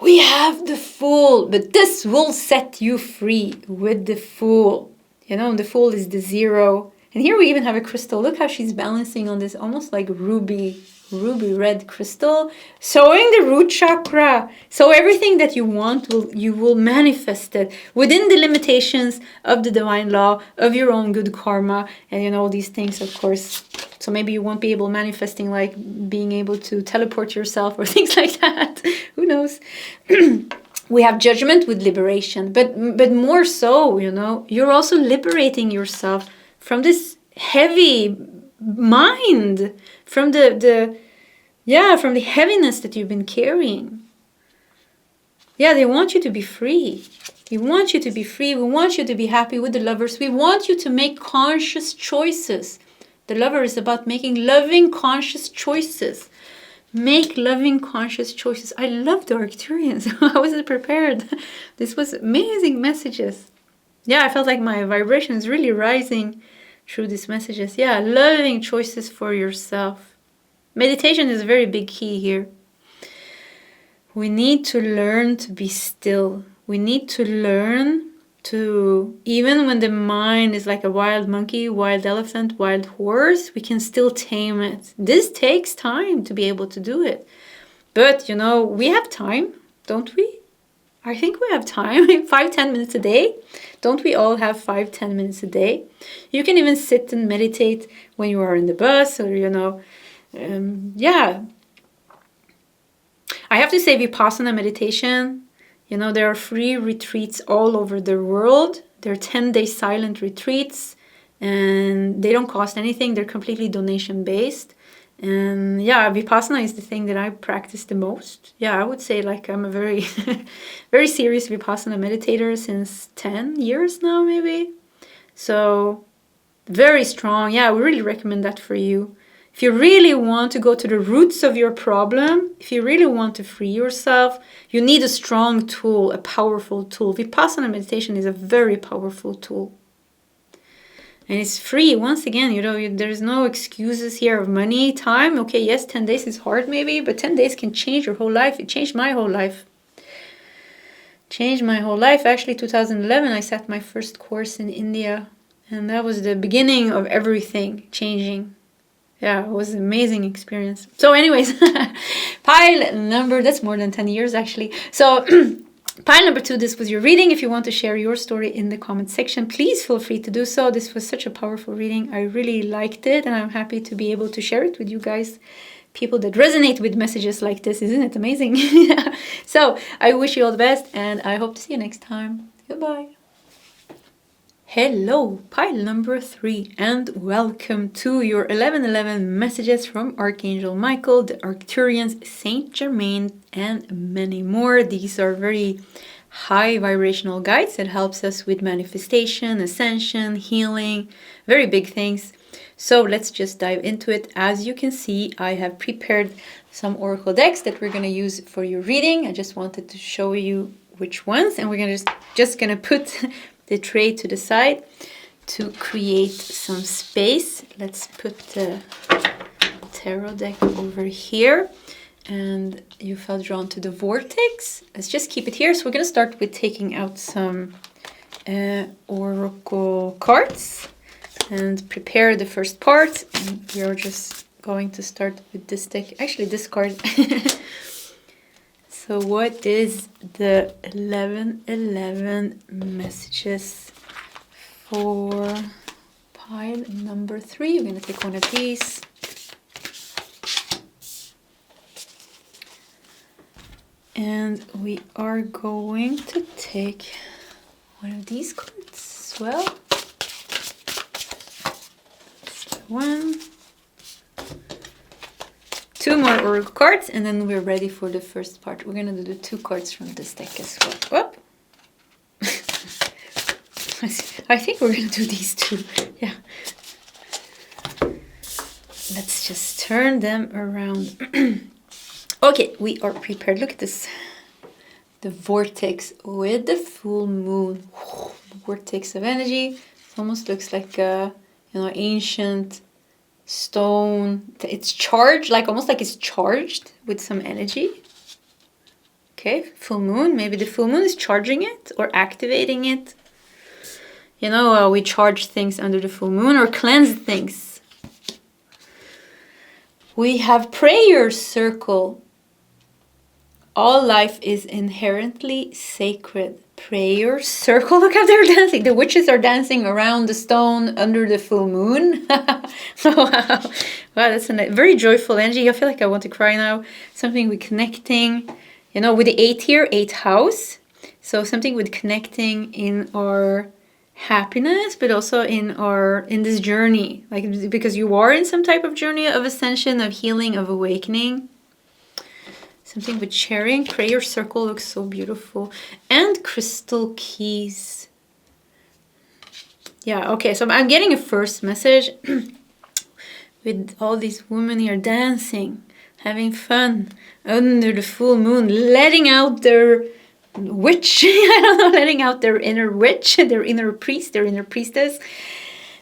We have the Fool, but this will set you free with the Fool. You know, the Fool is the 0. And here we even have a crystal. Look how she's balancing on this almost like ruby red crystal. Showing the root chakra. So everything that you want, you will manifest it within the limitations of the divine law, of your own good karma, and you know, all these things, of course. So maybe you won't be able manifesting like being able to teleport yourself or things like that. Who knows? We have judgment with liberation, but more so, you know, you're also liberating yourself from this heavy mind, from the heaviness that you've been carrying. Yeah, they want you to be free. We want you to be free. We want you to be happy with the lovers. We want you to make conscious choices. The lover is about making loving, conscious choices Make loving, conscious choices. I love the Arcturians. I wasn't prepared. This was amazing messages. Yeah, I felt like my vibration is really rising through these messages. Yeah, loving choices for yourself. Meditation is a very big key here. We need to learn to be still. We need to learn to, even when the mind is like a wild monkey, wild elephant, wild horse, we can still tame it. This takes time to be able to do it. But, you know, we have time, don't we? I think we have time, 5-10 minutes a day. Don't we all have 5-10 minutes a day? You can even sit and meditate when you are in the bus or, you know, yeah. I have to say Vipassana meditation, you know, there are free retreats all over the world. They're 10-day silent retreats and they don't cost anything. They're completely donation based. And yeah, Vipassana is the thing that I practice the most. Yeah, I would say like I'm a very, very serious Vipassana meditator since 10 years now, maybe. So very strong. Yeah, I would really recommend that for you. If you really want to go to the roots of your problem, if you really want to free yourself, you need a strong tool, a powerful tool. Vipassana meditation is a very powerful tool. And it's free. Once again, you know, there's no excuses here of money, time. Okay, yes, 10 days is hard maybe, but 10 days can change your whole life. It changed my whole life. Changed my whole life. Actually, 2011, I sat my first course in India. And that was the beginning of everything changing. Yeah, it was an amazing experience. So anyways, pile number, that's more than 10 years actually. So pile number 2, this was your reading. If you want to share your story in the comment section, please feel free to do so. This was such a powerful reading. I really liked it and I'm happy to be able to share it with you guys. People that resonate with messages like this. Isn't it amazing? So I wish you all the best and I hope to see you next time. Goodbye. Hello, pile number 3, and welcome to your 1111 messages from Archangel Michael, the Arcturians, Saint Germain, and many more. These are very high vibrational guides that helps us with manifestation, ascension, healing, very big things. So let's just dive into it. As you can see, I have prepared some oracle decks that we're going to use for your reading. I just wanted to show you which ones, and we're going to just going to put the tray to the side to create some space. Let's put the tarot deck over here. And you felt drawn to the vortex. Let's just keep it here. So we're going to start with taking out some oracle cards and prepare the first part. And we are just going to start with this deck. Actually, this card. So what is the 1111 messages for pile number 3? We're going to take one of these. And we are going to take one of these cards as well. That's the one. 2 more oracle cards, and then we're ready for the first part. We're going to do the 2 cards from this deck as well. Whoop. I think we're going to do these 2. Yeah. Let's just turn them around. Okay, we are prepared. Look at this. The vortex with the full moon. Vortex of energy. It almost looks like a, you know, ancient stone. It's charged, like almost like it's charged with some energy. Okay, full moon. Maybe the full moon is charging it or activating it. You know, we charge things under the full moon or cleanse things. We have prayer circle. All life is inherently sacred. Prayer circle. Look how they're dancing. The witches are dancing around the stone under the full moon. Wow. Wow, that's a very joyful energy. I feel like I want to cry now. Something with connecting, you know, with the 8 here, 8th house. So something with connecting in our happiness, but also in this journey. Like, because you are in some type of journey of ascension, of healing, of awakening. Something with sharing. Prayer circle looks so beautiful. And crystal keys. Yeah, okay. So I'm getting a first message with all these women here dancing. having fun under the full moon, letting out their witch, I don't know, letting out their inner witch, their inner priest, their inner priestess,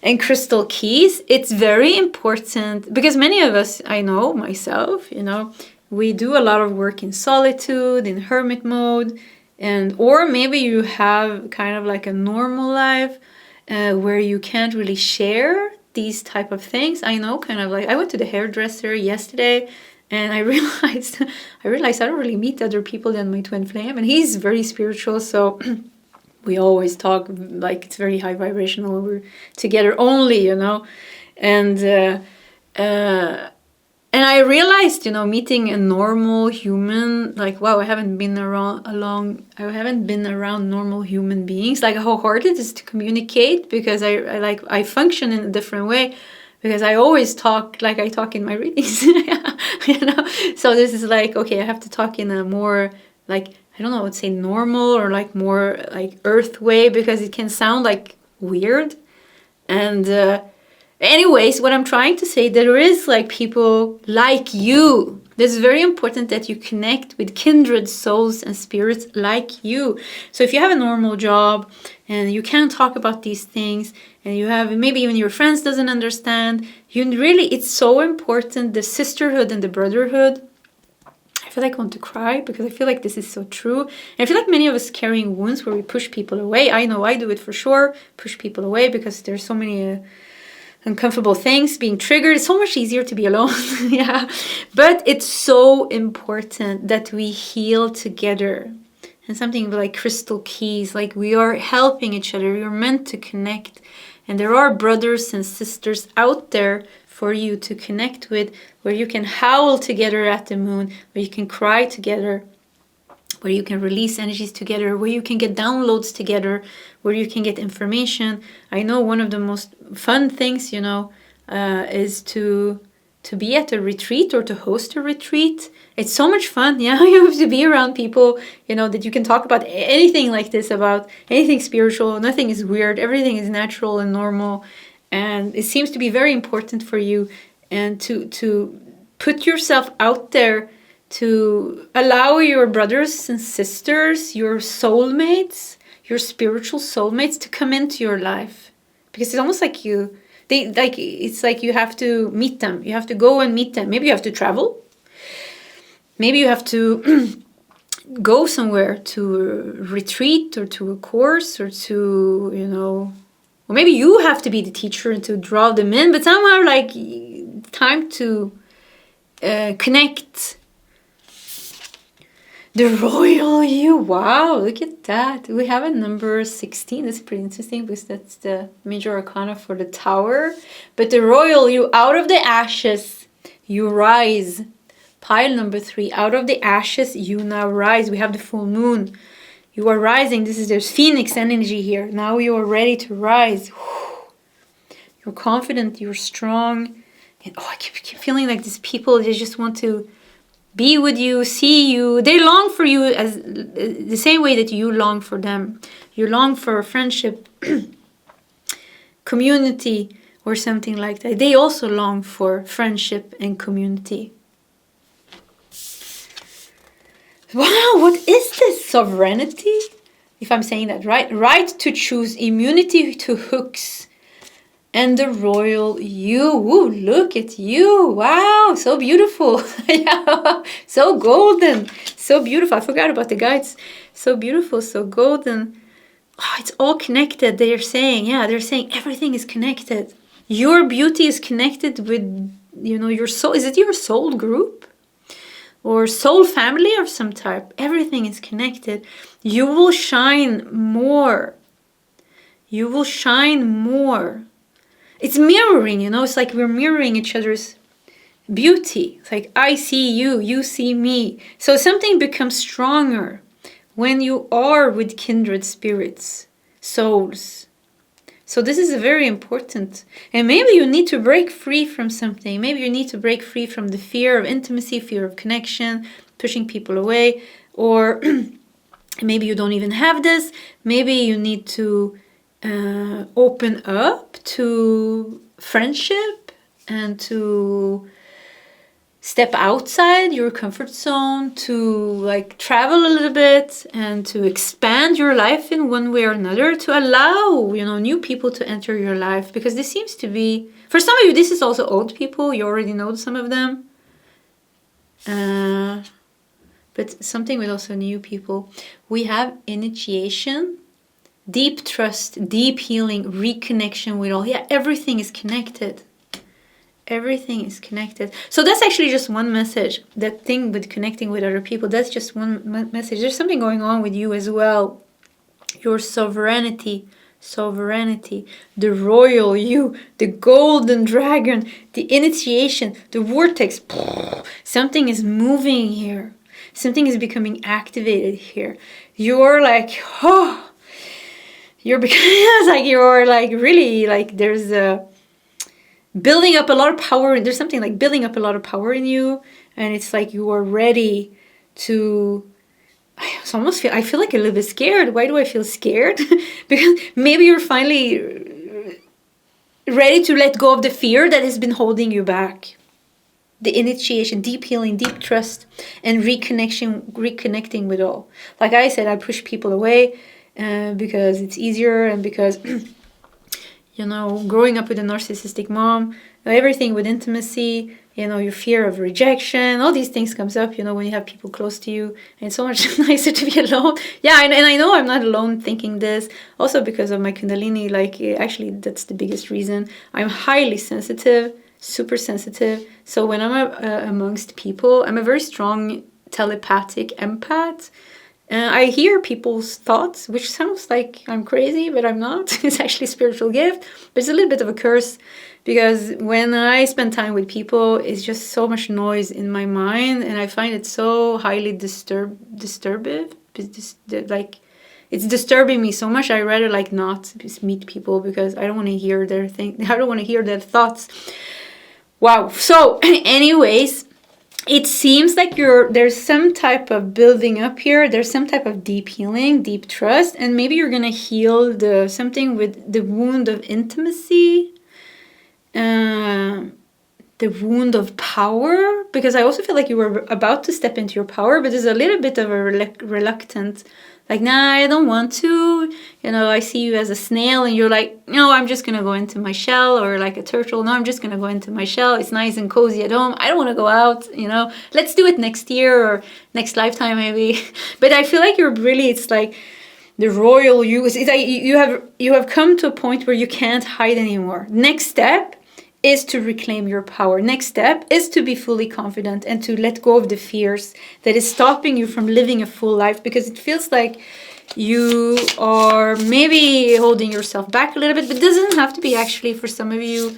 and crystal keys. It's very important because many of us, I know myself, we do a lot of work in solitude, in hermit mode, or maybe you have kind of like a normal life where you can't really share these type of things. I know, kind of like I went to the hairdresser yesterday and I realized I don't really meet other people than my twin flame, and he's very spiritual, so we always talk like it's very high vibrational. We're together only, and I realized, meeting a normal human, like, wow, I haven't been around normal human beings, like how hard it is to communicate, because I function in a different way, because I always talk like I talk in my readings, So this is like, okay, I have to talk in a more, like, I don't know, I would say normal or like more like earth way, because it can sound like weird. And anyways, what I'm trying to say, there is like people like you. It's very important that you connect with kindred souls and spirits like you. So if you have a normal job and you can't talk about these things, and you have, maybe even your friends doesn't understand, it's so important, the sisterhood and the brotherhood. I feel like I want to cry because I feel like this is so true. And I feel like many of us carrying wounds where we push people away. I know I do it for sure, push people away, because there's so many uncomfortable things being triggered. It's so much easier to be alone. Yeah, but it's so important that we heal together. And something like crystal keys, like we are helping each other. We are meant to connect, and there are brothers and sisters out there for you to connect with, where you can howl together at the moon, where you can cry together, where you can release energies together, where you can get downloads together, where you can get information. I know one of the most fun things, is to be at a retreat or to host a retreat. It's so much fun. Yeah, you have to be around people, that you can talk about anything like this, about anything spiritual. Nothing is weird. Everything is natural and normal. And it seems to be very important for you, and to put yourself out there, to allow your brothers and sisters, your soulmates, your spiritual soulmates to come into your life. Because it's almost like it's like you have to meet them. You have to go and meet them. Maybe you have to travel. Maybe you have to go somewhere to a retreat or to a course or to, or maybe you have to be the teacher and to draw them in, but somehow like time to connect. The royal you, wow, look at that. We have a number 16. That's pretty interesting because that's the major arcana for the tower. But the royal you, out of the ashes, you rise. Pile number 3, out of the ashes, you now rise. We have the full moon. You are rising. There's phoenix energy here. Now you are ready to rise. You're confident, you're strong. And I keep feeling like these people, they just want to be with you, see you. They long for you as the same way that you long for them. You long for a friendship, community, or something like that. They also long for friendship and community. Wow, what is this? Sovereignty? If I'm saying that right. Right to choose, immunity to hooks. And the royal you. Ooh, look at you. Wow, so beautiful. Yeah, so golden. So beautiful. I forgot about the guides. So beautiful, so golden. Oh, it's all connected. They're saying everything is connected. Your beauty is connected with, your soul. Is it your soul group? Or soul family of some type. Everything is connected. You will shine more. You will shine more. It's mirroring, it's like we're mirroring each other's beauty. It's like I see you, you see me. So something becomes stronger when you are with kindred spirits, souls. So this is very important. And maybe you need to break free from something. Maybe you need to break free from the fear of intimacy, fear of connection, pushing people away. Or maybe you don't even have this. Maybe you need to open up to friendship and to step outside your comfort zone, to like travel a little bit and to expand your life in one way or another, to allow, you know, new people to enter your life. Because this seems to be, for some of you, this is also old people. You already know some of them. But something with also new people. We have initiation, deep trust, deep healing, reconnection with all. Yeah, everything is connected. Everything is connected. So that's actually just one message. That thing with connecting with other people, that's just one message. There's something going on with you as well. Your sovereignty, the royal you, the golden dragon, the initiation, the vortex. Something is moving here. Something is becoming activated here. You're like, oh, you're becoming like, you're like really like, there's a building up a lot of power. There's something like building up a lot of power in you, and it's like you are ready to. I feel like a little bit scared. Why do I feel scared? Because maybe you're finally ready to let go of the fear that has been holding you back. The initiation, deep healing, deep trust, and reconnecting with all. Like I said, I push people away because it's easier, and because you know, growing up with a narcissistic mom, everything with intimacy, you know, your fear of rejection, all these things comes up, you know, when you have people close to you, and it's so much nicer to be alone. Yeah, and I know I'm not alone thinking this, also because of my Kundalini, like, actually, that's the biggest reason. I'm highly sensitive, super sensitive, so when I'm amongst people, I'm a very strong telepathic empath. I hear people's thoughts, which sounds like I'm crazy, but I'm not. It's actually a spiritual gift, but it's a little bit of a curse, because when I spend time with people, it's just so much noise in my mind, and I find it so highly disturbing. Like, it's disturbing me so much. I rather like not meet people, because I don't want to hear their I don't want to hear their thoughts. Wow. So, anyways. It seems like there's some type of building up here. There's some type of deep healing, deep trust, and maybe you're gonna heal something with the wound of intimacy, the wound of power. Because I also feel like you were about to step into your power, but there's a little bit of a reluctant. Like, nah, I don't want to. You know, I see you as a snail, and you're like, no, I'm just going to go into my shell, or like a turtle. No, I'm just going to go into my shell. It's nice and cozy at home. I don't want to go out, you know. Let's do it next year or next lifetime, maybe. But I feel like it's like the royal you. It's like you have come to a point where you can't hide anymore. Next step is to reclaim your power. Next step is to be fully confident and to let go of the fears that is stopping you from living a full life, because it feels like you are maybe holding yourself back a little bit, but it doesn't have to be actually for some of you.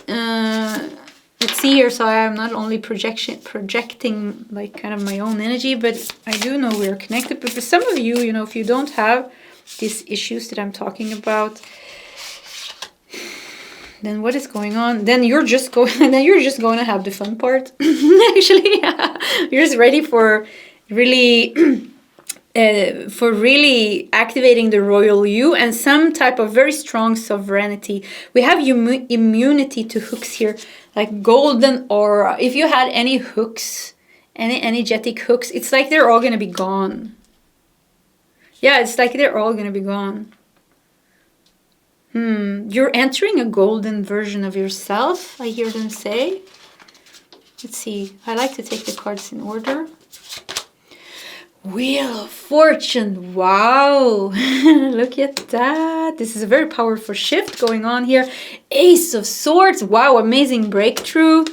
Let's see here, so I am not only projecting like kind of my own energy, but I do know we're connected. But for some of you, you know, if you don't have these issues that I'm talking about, then what is going on? Then you're just going to have the fun part. Actually, you're just ready for really activating the royal you and some type of very strong sovereignty. We have immunity to hooks here, like golden aura. If you had any hooks, any energetic hooks, it's like they're all going to be gone. Yeah, it's like they're all going to be gone. You're entering a golden version of yourself, I hear them say. Let's see. I like to take the cards in order. Wheel of Fortune. Wow. Look at that. This is a very powerful shift going on here. Ace of Swords. Wow, amazing breakthrough.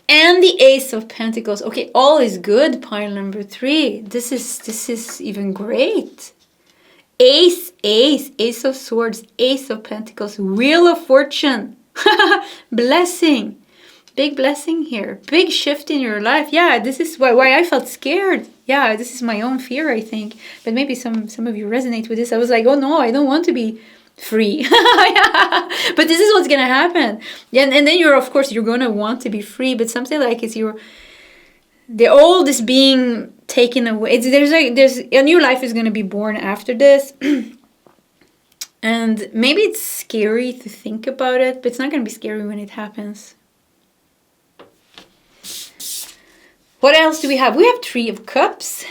And the Ace of Pentacles. Okay, all is good. Pile number 3. This is even great. Ace of Swords, Ace of Pentacles, Wheel of Fortune, blessing, big blessing here, big shift in your life. Yeah, this is why I felt scared. Yeah, this is my own fear, I think. But maybe some of you resonate with this. I was like, oh no, I don't want to be free. Yeah. But this is what's gonna happen. Yeah, and then you're gonna want to be free, but something like the old is being taken away. There's a new life is going to be born after this. And maybe it's scary to think about it, but it's not going to be scary when it happens. What else do we have? We have Three of Cups.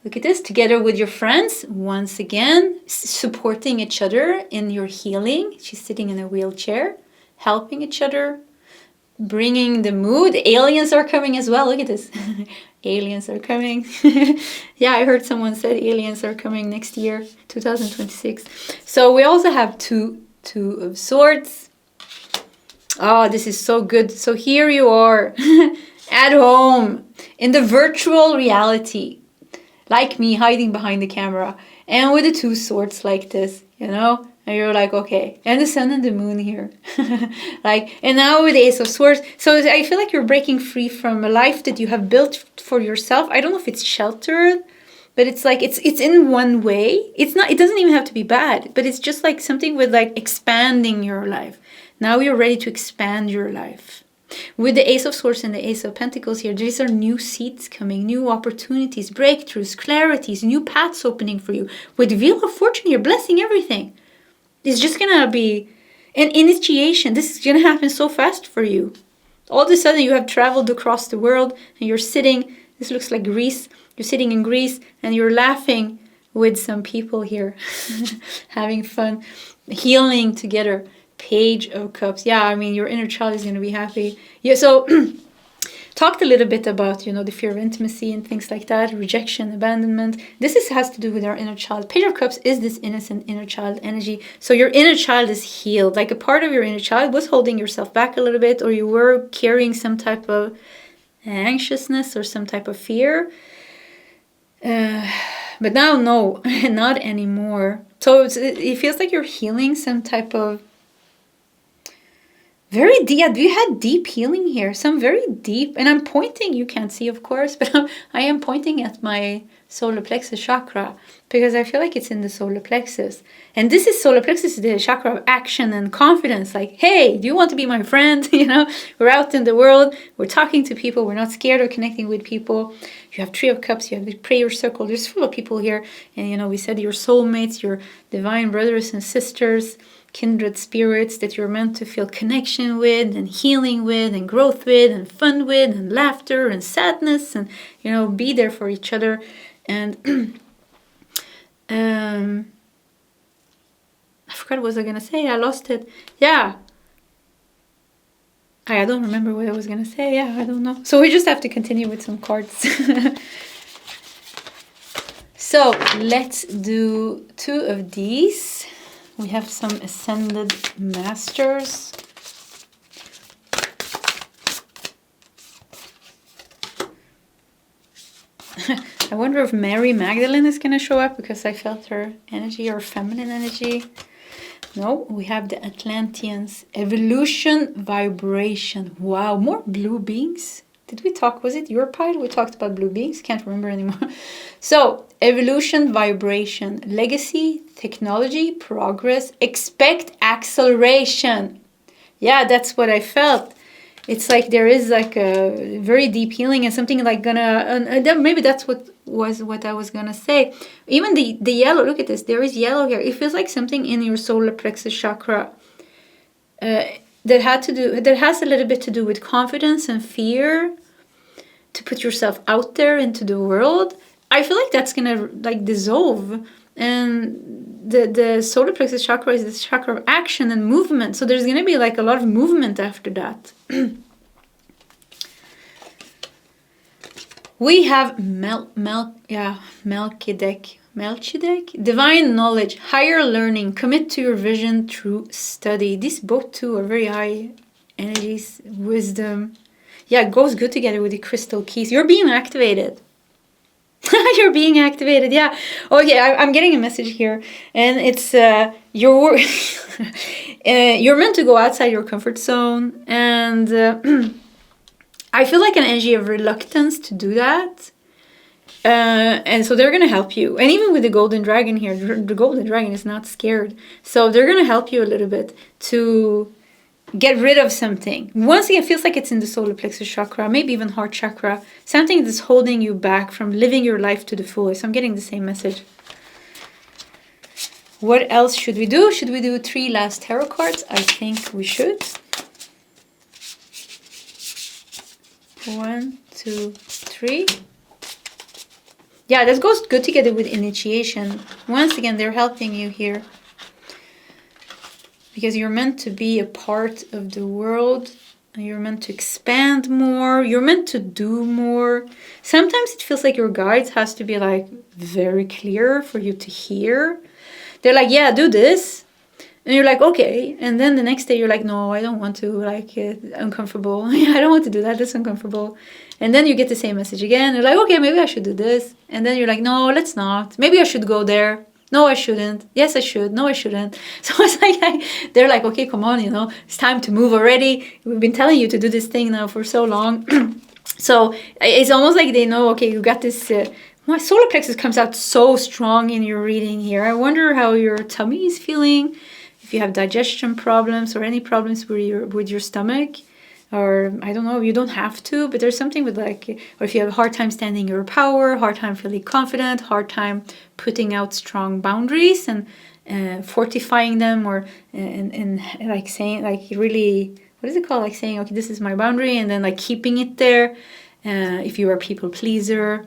Look at this, together with your friends, once again, supporting each other in your healing. She's sitting in a wheelchair, helping each other, bringing the mood. Aliens are coming as well. Look at this. Aliens are coming. Yeah, I heard someone said aliens are coming next year, 2026. So we also have Two of Swords. Oh, this is so good. So here you are at home in the virtual reality. Like me, hiding behind the camera. And with the Two Swords like this, you know? And you're like, okay. And the sun and the moon here. Like, and now with the Ace of Swords. So I feel like you're breaking free from a life that you have built for yourself. I don't know if it's sheltered, but it's like, it's in one way. It's not, it doesn't even have to be bad, but it's just like something with like expanding your life. Now you're ready to expand your life. With the Ace of Swords and the Ace of Pentacles here, these are new seeds coming, new opportunities, breakthroughs, clarities, new paths opening for you. With Wheel of Fortune here, blessing everything. It's just gonna be an initiation. This is gonna happen so fast for you. All of a sudden you have traveled across the world and you're sitting, this looks like Greece, you're sitting in Greece and you're laughing with some people here, having fun, healing together. Page of Cups. Yeah, I mean, your inner child is going to be happy. Yeah, so talked a little bit about, you know, the fear of intimacy and things like that, rejection, abandonment. This has to do with our inner child. Page of Cups is this innocent inner child energy. So your inner child is healed. Like a part of your inner child was holding yourself back a little bit, or you were carrying some type of anxiousness or some type of fear. But now, no, not anymore. So it feels like you're healing some type of very deep. Yeah, you had deep healing here. Some very deep. And I'm pointing, you can't see, of course, but I am pointing at my solar plexus chakra because I feel like it's in the solar plexus. And this is solar plexus, the chakra of action and confidence. Like, hey, do you want to be my friend? You know, we're out in the world. We're talking to people. We're not scared of connecting with people. You have Three of Cups. You have the prayer circle. There's full of people here. And, you know, we said your soulmates, your divine brothers and sisters, kindred spirits that you're meant to feel connection with and healing with and growth with and fun with and laughter and sadness and, you know, be there for each other. And I forgot what was I going to say. I lost it. Yeah. I don't remember what I was going to say. Yeah, I don't know. So we just have to continue with some cards. So let's do two of these. We have some Ascended Masters. I wonder if Mary Magdalene is going to show up because I felt her energy or feminine energy. No, we have the Atlanteans. Evolution, vibration. Wow, more blue beings. Did we talk? Was it your pile? We talked about blue beings. Can't remember anymore. So, evolution, vibration, legacy, technology, progress, expect acceleration. Yeah, that's what I felt. It's like there is like a very deep healing and something like gonna, maybe that's what I was gonna say. Even the yellow, look at this, there is yellow here. It feels like something in your solar plexus chakra that has a little bit to do with confidence and fear, to put yourself out there into the world. I feel like that's gonna like dissolve. And the solar plexus chakra is this chakra of action and movement. So there's gonna be like a lot of movement after that. We have Melchizedek, divine knowledge, higher learning, commit to your vision through study. These both two are very high energies, wisdom. Yeah, it goes good together with the crystal keys. You're being activated. You're being activated, yeah. Okay, I'm getting a message here, and it's you're meant to go outside your comfort zone, and I feel like an energy of reluctance to do that, and so they're gonna help you. And even with the golden dragon here, the golden dragon is not scared, so they're gonna help you a little bit to get rid of something. Once again, it feels like it's in the solar plexus chakra, maybe even heart chakra. Something that's holding you back from living your life to the fullest. I'm getting the same message. What else should we do? Should we do 3 last tarot cards? I think we should. 1, 2, 3. 3. Yeah, that goes good together with initiation. Once again, they're helping you here. Because you're meant to be a part of the world. You're meant to expand more. You're meant to do more. Sometimes it feels like your guides has to be like very clear for you to hear. They're like, yeah, do this. And you're like, okay. And then the next day you're like, no, I don't want to, like, uncomfortable. I don't want to do that. That's uncomfortable. And then you get the same message again. You're like, okay, maybe I should do this. And then you're like, no, let's not. Maybe I should go there. No, I shouldn't. Yes, I should. No, I shouldn't. So it's like, they're like, okay, come on, you know, it's time to move already. We've been telling you to do this thing now for so long. So it's almost like they know, okay, you got this. My solar plexus comes out so strong in your reading here. I wonder how your tummy is feeling. If you have digestion problems or any problems with your stomach. Or, I don't know, you don't have to, but there's something with like, or if you have a hard time standing your power, hard time feeling confident, hard time putting out strong boundaries and fortifying them, or and like saying, like really, what is it called? Like saying, okay, this is my boundary, and then like keeping it there. If you are a people pleaser.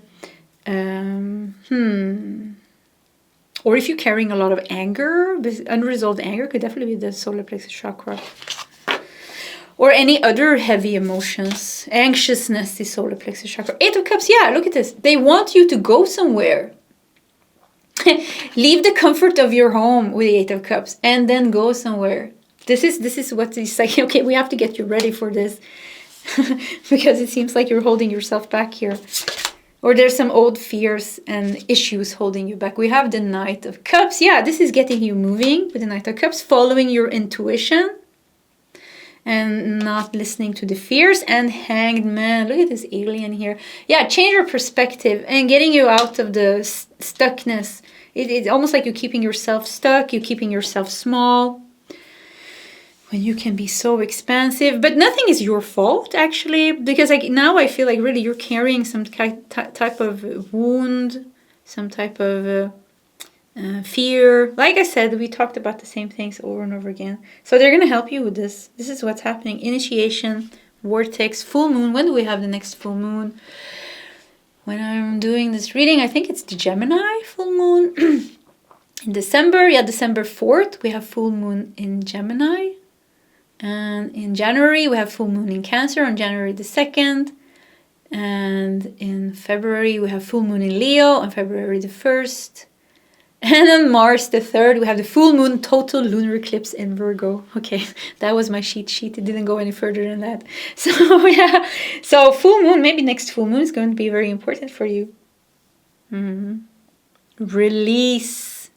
Or if you're carrying a lot of anger, unresolved anger could definitely be the solar plexus chakra. Or any other heavy emotions. Anxiousness is solar plexus chakra. 8 of Cups, yeah, look at this. They want you to go somewhere. Leave the comfort of your home with the 8 of Cups and then go somewhere. This is what it's like, okay, we have to get you ready for this. Because it seems like you're holding yourself back here. Or there's some old fears and issues holding you back. We have the Knight of Cups. Yeah, this is getting you moving with the Knight of Cups, following your intuition. And not listening to the fears. And Hanged Man. Look at this alien here. Yeah, change your perspective and getting you out of the stuckness. It's almost like you're keeping yourself stuck. You're keeping yourself small. When you can be so expansive. But nothing is your fault, actually. Because like now I feel like really you're carrying some type of wound. Some type of... fear. Like I said, we talked about the same things over and over again. So they're going to help you with this. This is what's happening. Initiation, vortex, full moon. When do we have the next full moon? When I'm doing this reading, I think it's the Gemini full moon. In December, yeah, December 4th, we have full moon in Gemini. And in January, we have full moon in Cancer on January the 2nd. And in February, we have full moon in Leo on February the 1st. And on March the 3rd, we have the full moon total lunar eclipse in Virgo. Okay, that was my cheat sheet. It didn't go any further than that. So, yeah. So, full moon, maybe next full moon is going to be very important for you. Release.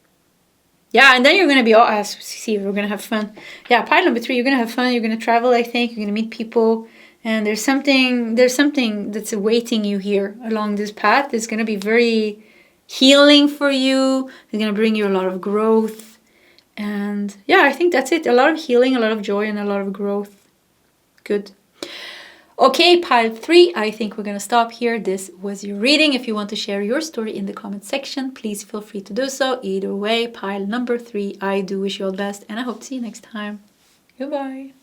Yeah, and then you're going to be, see, we're going to have fun. Yeah, pile number 3, you're going to have fun. You're going to travel, I think. You're going to meet people. And there's something that's awaiting you here along this path. It's going to be very... healing for you. It's going to bring you a lot of growth. And yeah, I think that's it. A lot of healing, a lot of joy, and a lot of growth. Good. Okay, pile 3. I think we're going to stop here. This was your reading. If you want to share your story in the comment section, please feel free to do so. Either way, pile number 3. I do wish you all the best, and I hope to see you next time. Goodbye.